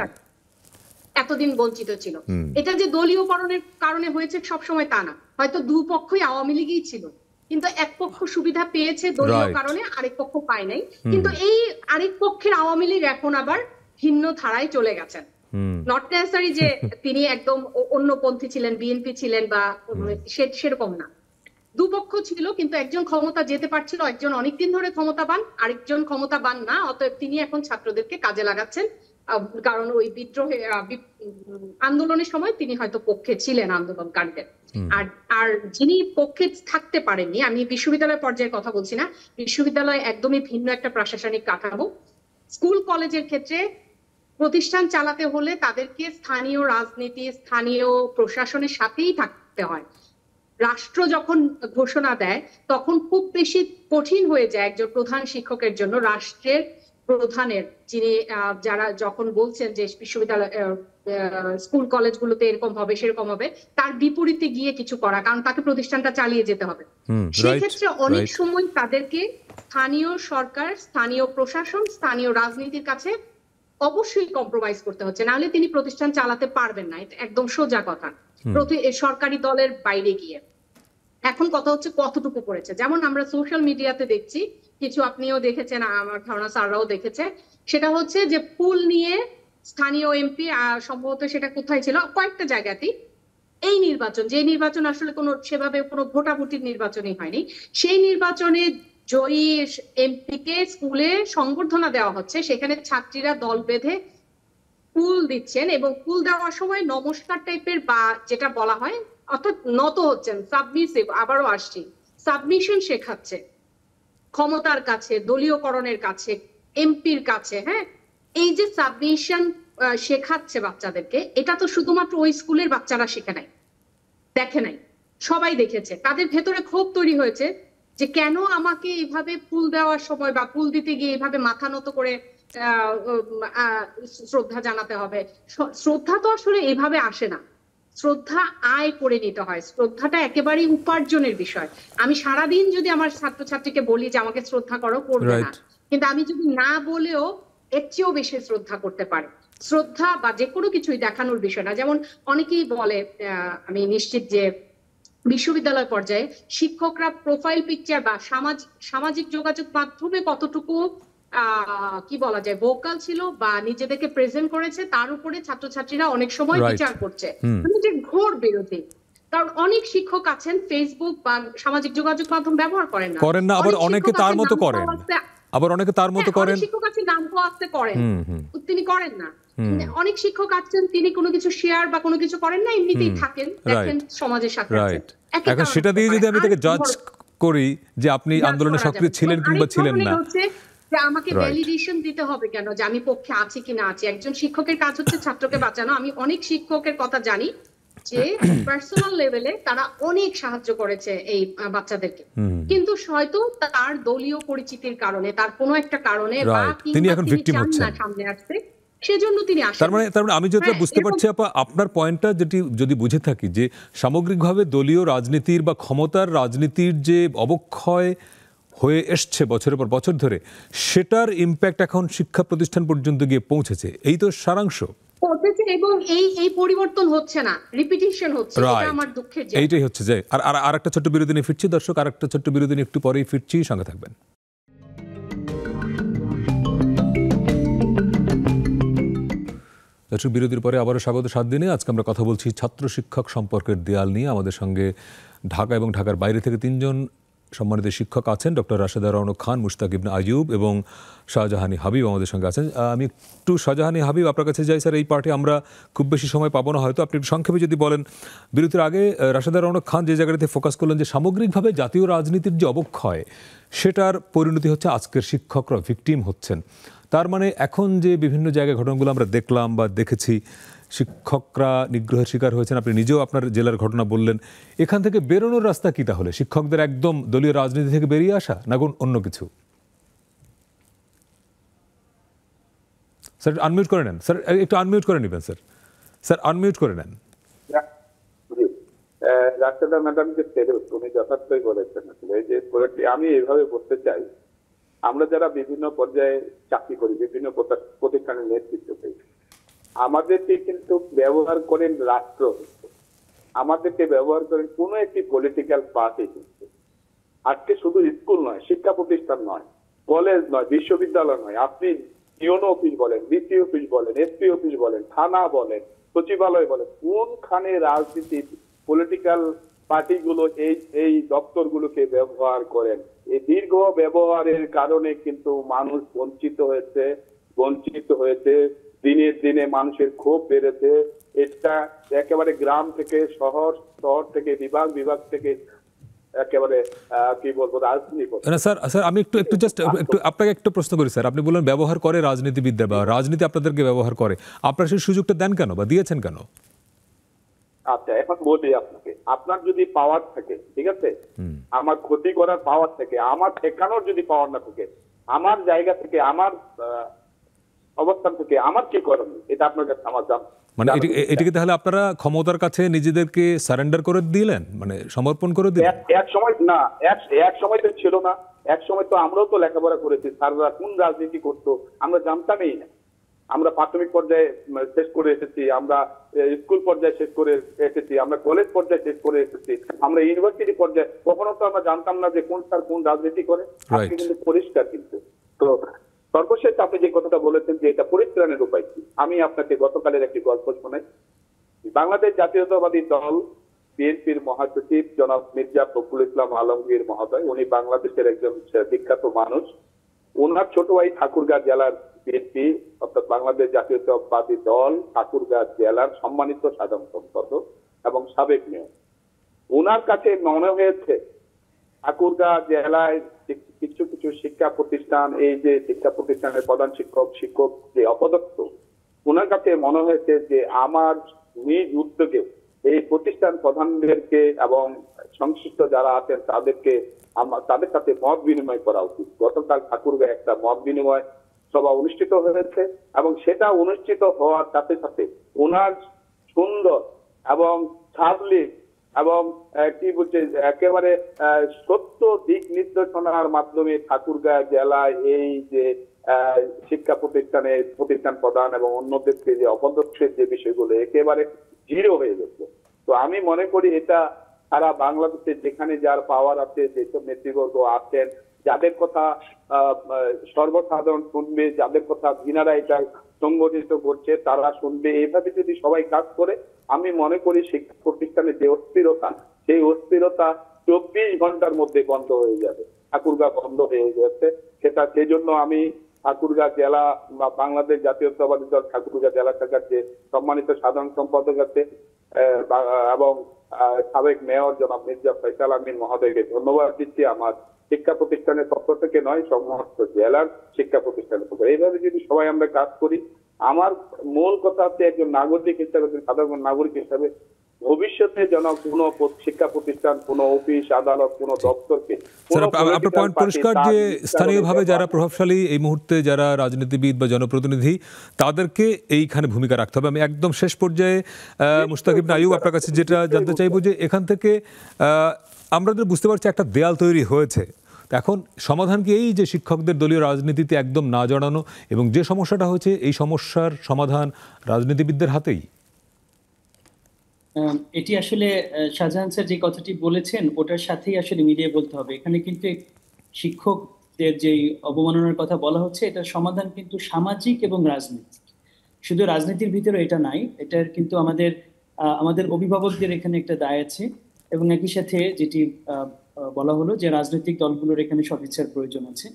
এতদিন বঞ্চিত ছিল। এটা যে দলীয়করণের কারণে হয়েছে সবসময় তা না, হয়তো দুপক্ষই আওয়ামী লীগই ছিল, কিন্তু এক পক্ষ সুবিধা পেয়েছে দলীয় কারণে, আরেক পক্ষ পায় নাই। কিন্তু এই আরেক পক্ষের আওয়ামী লীগ এখন আবার ভিন্ন ধারায় চলে গেছেন। নট নেসেসারি যে তিনি একদম অন্যপন্থী ছিলেন, বিএনপি ছিলেন বা সেরকম না। দুপক্ষ ছিল, কিন্তু একজন ক্ষমতা যেতে পারছিল, একজন অনেকদিন ধরে ক্ষমতাবান, আরেকজন ক্ষমতাবান না। অতএব তিনি এখন ছাত্রদেরকে কাজে লাগাচ্ছেন, কারণ ওই বিদ্রোহে আন্দোলনের সময় তিনি হয়তো পক্ষে ছিলেন আন্দোলনকারীদের। আর যিনি পক্ষে থাকতে পারেননি, আমি বিশ্ববিদ্যালয় পর্যায়ে কথা বলছি না, বিশ্ববিদ্যালয় একদমই ভিন্ন একটা প্রশাসনিক কাঠামো। স্কুল কলেজের ক্ষেত্রে প্রতিষ্ঠান চালাতে হলে তাদেরকে স্থানীয় রাজনীতি, স্থানীয় প্রশাসনের সাথেই থাকতে হয়। রাষ্ট্র যখন ঘোষণা দেয় তখন খুব বেশি কঠিন হয়ে যায় একজন প্রধান শিক্ষকের জন্য, রাষ্ট্রের প্রধানের, যিনি যারা যখন বলছেন যে বিশ্ববিদ্যালয় স্কুল কলেজগুলোতে এরকম হবে সেরকম হবে, তার বিপরীতে গিয়ে কিছু করা, কারণ তাকে প্রতিষ্ঠানটা চালিয়ে যেতে হবে। সেক্ষেত্রে অনেক সময় তাদেরকে স্থানীয় সরকার, স্থানীয় প্রশাসন, স্থানীয় রাজনীতির কাছে অবশ্যই কম্প্রোমাইজ করতে হচ্ছে, নাহলে তিনি প্রতিষ্ঠান চালাতে পারবেন না। এটা একদম সোজা কথা, সরকারি দলের বাইরে গিয়ে। এখন কথা হচ্ছে কতটুকু করেছে। যেমন আমরা সোশ্যাল মিডিয়াতে দেখছি, কিছু আপনিও দেখেছেন, আমার ধারণা স্যাররাও দেখেছে, সেটা হচ্ছে যে ফুল নিয়ে স্থানীয় এমপি, সম্ভবত সেটা কোথায় ছিল, কয়েকটা জায়গাতেই এই নির্বাচন, যে নির্বাচন আসলে কোনো সেভাবে কোনো ভোটাভুটির নির্বাচনই হয়নি, সেই নির্বাচনে জয়ী এমপিকে স্কুলে সংবর্ধনা দেওয়া হচ্ছে, সেখানে ছাত্রীরা দল বেঁধে ফুল দিচ্ছেন এবং ফুল দেওয়ার সময় নমস্কার টাইপের বা যেটা বলা হয়, অর্থাৎ নত হচ্ছেন, সাবমিসিভ, আবারও আসছি, সাবমিশন শেখাচ্ছে ক্ষমতার কাছে, দলীয়করণের কাছে, এমপির কাছে। হ্যাঁ, এই যে সাবমিশন শেখাচ্ছে বাচ্চাদেরকে, এটা তো শুধুমাত্র ওই স্কুলের বাচ্চারা শেখে নাই, দেখে নাই, সবাই দেখেছে। তাদের ভেতরে ক্ষোভ তৈরি হয়েছে যে কেন আমাকে এইভাবে ফুল দেওয়ার সময় বা ফুল দিতে গিয়ে এইভাবে মাথা নত করে শ্রদ্ধা জানাতে হবে। শ্রদ্ধা তো আসলে এইভাবে আসে না, শ্রদ্ধা আয় করে নিতে হয়। শ্রদ্ধাটা একেবারেই উপার্জনের বিষয়। আমি সারাদিন যদি আমার ছাত্রছাত্রীকে বলি যে আমাকে শ্রদ্ধা করো, করবে না, কিন্তু আমি যদি না বলেও এর চেয়েও বেশি শ্রদ্ধা করতে পারে। শ্রদ্ধা বা যে কোনো কিছুই দেখানোর বিষয় না। যেমন অনেকেই বলে, আমি নিশ্চিত যে বিশ্ববিদ্যালয় পর্যায়ে শিক্ষকরা প্রোফাইল পিকচার বা সামাজিক যোগাযোগ মাধ্যমে কতটুকু কি বলা যায় ভোকাল ছিল বা নিজেদেরকে প্রেজেন্ট করেছে, তার উপরে ছাত্রছাত্রীরা অনেক সময় বিচার করছে, যে ঘোর বিরোধী। কারণ অনেক শিক্ষক আছেন ফেসবুক বা সামাজিক যোগাযোগ মাধ্যম ব্যবহার করেন না, আবার অনেকে তার মতো করেন, আবার অনেকে তার মতো করেন। শিক্ষক আছেন নাম আসতে করেন, তিনি করেন না। অনেক শিক্ষক আছেন তিনি কোনো কিছু শেয়ার বা কোনো কিছু করেন না, এমনিতেই থাকেন, দেখেন সমাজের সাথে আছেন। এখন সেটা দিয়ে যদি আমি তাকে জাজ করি যে আপনি আন্দোলনে সক্রিয় ছিলেন কিংবা ছিলেন না, যে আমাকে ভ্যালিডেশন দিতে হবে কেন যে আমি পক্ষে আছি কি না আছি। একজন শিক্ষকের কাজ হচ্ছে ছাত্রকে বাঁচানো। আমি অনেক শিক্ষকের কথা জানি যে পার্সোনাল লেভেলে তারা অনেক সাহায্য করেছে এই বাচ্চাদেরকে, কিন্তু হয়তো তার দলীয় পরিচিতির কারণে, তার কোনো একটা কারণে বা তিনি এখন ভিকটিম হচ্ছেন, সামনে আসছে, সেজন্য তিনি আসেন। তার মানে আমি যেটা বুঝতে পারছি আপা, আপনার পয়েন্টটা যদি বুঝে থাকি যে সামগ্রিকভাবে দলীয় রাজনীতির বা ক্ষমতার রাজনীতির যে অবক্ষয় হয়ে এসছে বছরের পর বছর ধরে, সেটার ইম্প্যাক্ট এখন শিক্ষা প্রতিষ্ঠান পর্যন্ত গিয়ে পৌঁছেছে, এই তো সারাংশ। এবং এই পরিবর্তন হচ্ছে না, রিপিটিশন হচ্ছে, এটা আমার দুঃখের জায়গা। এইটাই হচ্ছে যে আর একটা ছোট্ট বিরতি নিয়ে ফিরছি দর্শক, আর একটা ছোট্ট বিরতি নিয়ে একটু পরেই ফিরছি, সঙ্গে থাকবেন। দর্শক, বিরতির পরে আবারও স্বাগত 7 দিনে। আজকে আমরা কথা বলছি ছাত্র শিক্ষক সম্পর্কের দেয়াল নিয়ে। আমাদের সঙ্গে ঢাকা এবং ঢাকার বাইরে থেকে 3 জন সম্মানিত শিক্ষক আছেন, ডক্টর রাশেদা রওনক খান, মুশতাক ইবনে আইয়ুব এবং শাহজাহানি হাবিব আমাদের সঙ্গে আছেন। আমি একটু শাহজাহানি হাবিব আপনার কাছে যাই। স্যার, এই পার্টে আমরা খুব বেশি সময় পাবো না হয়তো, আপনি সংক্ষেপে যদি বলেন। বিরতির আগে রাশেদা রওনক খান যে জায়গাটাতে ফোকাস করলেন যে সামগ্রিকভাবে জাতীয় রাজনীতির যে অবক্ষয়, সেটার পরিণতি হচ্ছে আজকের শিক্ষকরা ভিকটিম হচ্ছেন। তার মানে এখন যে বিভিন্ন জায়গায় ঘটনাগুলো আমরা দেখলাম বা দেখেছি, শিক্ষকরা নিগ্রহের শিকার হয়েছেন, আপনি নিজেও আপনার জেলার ঘটনা বললেন, এখান থেকে বেরোনোর রাস্তা কি তাহলে? শিক্ষকদের একদম দলীয় রাজনীতি থেকে বেরিয়ে আসা না অন্য কিছু? স্যার আনমিউট করে নেন, স্যার একটু আনমিউট করে নেবেন, স্যার স্যার আনমিউট করে নেন। রাশেদা ম্যাডামকে উনি যথার্থই বলেছেন। আমি এইভাবে বলতে চাই, আমরা যারা বিভিন্ন পর্যায়ে চাকরি করি, বিভিন্ন প্রতিষ্ঠানের নেতৃত্ব করি, আমাদেরকে কিন্তু ব্যবহার করেন রাষ্ট্র, আমাদেরকে ব্যবহার করেন কোন একটি পলিটিক্যাল পার্টি। আজকে শুধু স্কুল নয়, শিক্ষা প্রতিষ্ঠান নয়, কলেজ নয়, বিশ্ববিদ্যালয় নয়, আপনি ইউনো অফিস বলেন, ডিসি অফিস বলেন, এসপি অফিস বলেন, থানা বলেন, সচিবালয় বলেন, কোনখানে রাজনীতি পলিটিক্যাল পার্টিগুলো এই দপ্তরগুলোকে ব্যবহার করেন। এই দীর্ঘ ব্যবহারের কারণে কিন্তু মানুষ বঞ্চিত হয়েছে, দিনের দিনে মানুষের ক্ষোভ বেড়েছে। এটা একেবারে গ্রাম থেকে শহর, শহর থেকে বিভাগ থেকে একেবারে কি বলবো রাজনীতি। স্যার আমি একটু আপনাকে একটু প্রশ্ন করি স্যার, আপনি বললেন ব্যবহার করে রাজনীতিবিদরা বা রাজনীতি আপনাদেরকে ব্যবহার করে, আপনারা সেই সুযোগটা দেন কেন বা দিয়েছেন কেন? আচ্ছা, এখন বলি আপনাকে, আপনার যদি পাওয়ার থাকে, ঠিক আছে, আমার ক্ষতি করার পাওয়ার থেকে, আমার ঠেকানোর যদি পাওয়ার না থাকে, আমার জায়গা থেকে, আমার অবস্থান থেকে আমার কি করণীয়, এটা আপনার কাছে আমার মানে এটিকে তাহলে আপনারা ক্ষমতার কাছে নিজেদেরকে সারেন্ডার করে দিলেন, মানে সমর্পণ করে দিলেন? এক সময় না, এক সময় তো ছিল না। এক সময় তো আমরাও তো লেখাপড়া করেছি, স্যাররা কোন রাজনীতি করতো আমরা জানতামই না। আমরা প্রাথমিক পর্যায়ে শেষ করে এসেছি, আমরা স্কুল পর্যায়ে শেষ করে এসেছি, আমরা কলেজ পর্যায়ে শেষ করে এসেছি, আমরা ইউনিভার্সিটি পর্যায়ে কখনো তো আমরা জানতাম না যে কোন স্যার কোন রাজনীতি করে। আজকে কিন্তু পরিষ্কার। কিন্তু তো সর্বশেষ আপনি যে কথাটা বলেছেন যে এটা পরিত্রাণের উপায় কি, আমি আপনাকে গতকালের একটি গল্প শোনাই। বাংলাদেশ জাতীয়তাবাদী দল বিএনপির মহাসচিব জনাব মির্জা ফখরুল ইসলাম আলমগীর মহোদয়, উনি বাংলাদেশের একজন বিখ্যাত মানুষ। ওনার ছোট ভাই ঠাকুরগাঁও জেলার বিএনপি অর্থাৎ বাংলাদেশ জাতীয়তাবাদী দল ঠাকুরগাঁও জেলার সম্মানিত সাধারণ সম্পাদক এবং সাবেক মেয়র। ওনার কাছে মনে হয়েছে ঠাকুরগাঁও জেলায় কিছু শিক্ষা প্রতিষ্ঠান, এই যে শিক্ষা প্রতিষ্ঠানের প্রধান শিক্ষক যে অপদস্থ, ওনার কাছে মনে হয়েছে যে আমার নিজ উদ্যোগে এই প্রতিষ্ঠান প্রধানদেরকে এবং সংশ্লিষ্ট যারা আছেন তাদের সাথে মত বিনিময় করা উচিত। গতকাল ঠাকুরগাঁয়ে একটা মত বিনিময় সভা অনুষ্ঠিত হয়েছে এবং সেটা অনুষ্ঠিত হওয়ার সাথে সাথে ওনার সুন্দর এবং সাবলীল এবং কি বলছে একেবারে সত্য দিক নির্দেশনার মাধ্যমে ঠাকুরগাঁও জেলায় এই যে শিক্ষা প্রতিষ্ঠান প্রদান এবং অন্যদেরকে যে অপদক্ষেপ যে বিষয়গুলো একেবারে জিরো হয়ে গেছে। তো আমি মনে করি এটা সারা বাংলাদেশে যেখানে যার পাওয়ার আছে, যেসব নেতৃবর্গ আছেন, যাদের কথা সর্বসাধারণ শুনবে, যাদের কথা যিনারা এটা সংগঠিত করছে তারা শুনবে, এইভাবে যদি সবাই কাজ করে আমি মনে করি শিক্ষা প্রতিষ্ঠানে যে অস্থিরতা, সেই অস্থিরতা 24 ঘন্টার মধ্যে বন্ধ হয়ে যাবে। ঠাকুরগাঁও বন্ধ হয়ে যাচ্ছে সেটা, সেই জন্য আমি ঠাকুরগাঁও জেলা বা বাংলাদেশ জাতীয়তাবাদী দল ঠাকুরগাঁও জেলা শাখার যে সম্মানিত সাধারণ সম্পাদক আছে এবং সাবেক মেয়র জনাব মির্জা ফয়সাল আমিন মহোদয়কে ধন্যবাদ দিচ্ছি। আমার শিক্ষা প্রতিষ্ঠানের পক্ষ থেকে নয়, সমস্ত জেলার শিক্ষা প্রতিষ্ঠানের পক্ষ। এইভাবে যদি সবাই আমরা কাজ করি, আমার মূল কথা হচ্ছে একজন নাগরিক হিসাবে, সাধারণ নাগরিক হিসাবে ভবিষ্যতে যেন কোনো শিক্ষা প্রতিষ্ঠান, কোনো অফিস আদালত, কোনো দপ্তরকে আপনার পয়েন্ট পরিষ্কার যে স্থানীয়ভাবে যারা প্রভাবশালী এই মুহূর্তে যারা রাজনীতিবিদ বা জনপ্রতিনিধি তাদেরকে এইখানে ভূমিকা রাখতে হবে। আমি একদম শেষ পর্যায়ে মুশতাক ইবনে আইয়ুব আপনার কাছে যেটা জানতে চাইবো যে এখান থেকে আমরা বুঝতে পারছি একটা দেয়াল তৈরি হয়েছে, এখন সমাধান কি এই যে শিক্ষকদের দলীয় রাজনীতিতে একদম না জড়ানো এবং যে সমস্যাটা হয়েছে এই সমস্যার সমাধান রাজনীতিবিদদের হাতেই? এটি আসলে শাহজাহান স্যার যে কথাটি বলেছেন ওটার সাথেই আসলে মিলিয়ে বলতে হবে। এখানে কিন্তু শিক্ষকদের যে অবমাননার কথা বলা হচ্ছে এটার সমাধান কিন্তু সামাজিক এবং রাজনৈতিক, শুধু রাজনীতির ভিতরে এটা নাই, এটার কিন্তু আমাদের অভিভাবকদের এখানে একটা দায় আছে এবং একই সাথে যেটি বলা হলো যে রাজনৈতিক দলগুলোর এখানে সদিচ্ছার প্রয়োজন আছে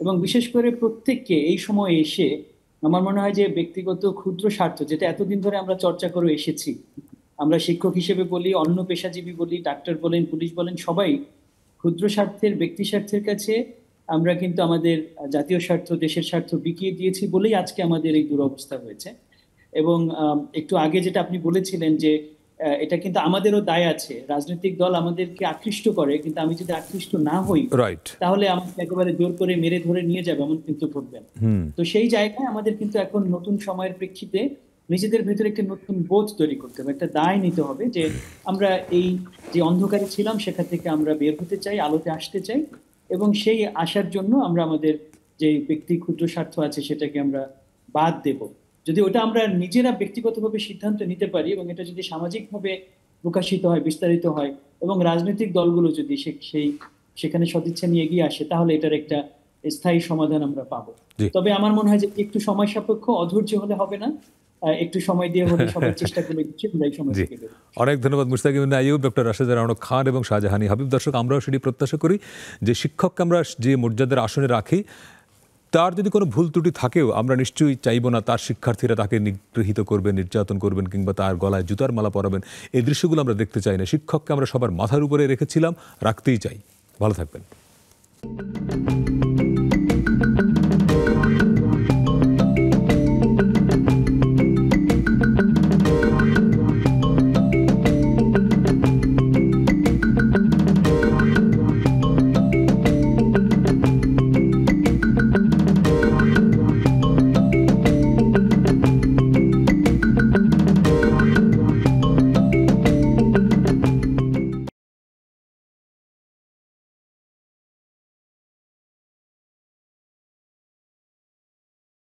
এবং বিশেষ করে প্রত্যেককে এই সময় এসে আমার মনে হয় যে ব্যক্তিগত ক্ষুদ্র স্বার্থ, যেটা এতদিন ধরে আমরা চর্চা করে এসেছি, আমরা শিক্ষক হিসেবে বলি, অন্য পেশাজীবী বলি, ডাক্তার বলেন, পুলিশ বলেন, সবাই ক্ষুদ্র স্বার্থের, ব্যক্তি স্বার্থের কাছে আমরা কিন্তু আমাদের জাতীয় স্বার্থ, দেশের স্বার্থ বিকিয়ে দিয়েছি বলেই আজকে আমাদের এই দুরবস্থা হয়েছে। এবং একটু আগে যেটা আপনি বলেছিলেন যে এটা কিন্তু আমাদেরও দায় আছে, রাজনৈতিক দল আমাদেরকে আকৃষ্ট করে, কিন্তু আমি যদি আকৃষ্ট না হই তাহলে আমাকে একেবারে জোর করে মেরে ধরে নিয়ে যাবে, এমন কিন্তু ঘটবে না। তো সেই জায়গায় আমাদের কিন্তু এখন নতুন সময়ের প্রেক্ষিতে নিজেদের ভিতরে একটা নতুন বোধ তৈরি করতে হবে, একটা দায় নিতে হবে যে আমরা এই যে অন্ধকারে ছিলাম সেখান থেকে আমরা বের হতে চাই, আলোতে আসতে চাই এবং সেই আসার জন্য আমরা আমাদের যে ব্যক্তি ক্ষুদ্র স্বার্থ আছে সেটাকে আমরা বাদ দেব। যদি ওটা আমরা নিজেরা ব্যক্তিগতভাবে সিদ্ধান্ত নিতে পারি এবং এটা যদি সামাজিকভাবে প্রকাশিত হয়, বিস্তারিত হয় এবং রাজনৈতিক দলগুলো যদি সেখানে সদিচ্ছা নিয়ে এগিয়ে আসে তাহলে এটার একটা স্থায়ী সমাধান আমরা পাবো। তবে আমার মনে হয় যে একটু সময় সাপেক্ষ, অধৈর্য হলে হবে না, একটু সময় দিয়ে হলে সবার চেষ্টা করলে অনেক ধন্যবাদ মুশতাক ইবনে আইয়ুব, ডক্টর রাশেদা রানা খান এবং শাহজাহানি হাবিব। দর্শক, আমরাও সেটি প্রত্যাশা করি যে শিক্ষককে আমরা যে মর্যাদার আসনে রাখি তার যদি কোনো ভুল ত্রুটি থাকেও আমরা নিশ্চয়ই চাইব না তার শিক্ষার্থীরা তাকে নিগৃহীত করবেন, নির্যাতন করবেন কিংবা তার গলায় জুতার মালা পরাবেন। এই দৃশ্যগুলো আমরা দেখতে চাই না। শিক্ষককে আমরা সবার মাথার উপরে রেখেছিলাম, রাখতেই চাই। ভালো থাকবেন।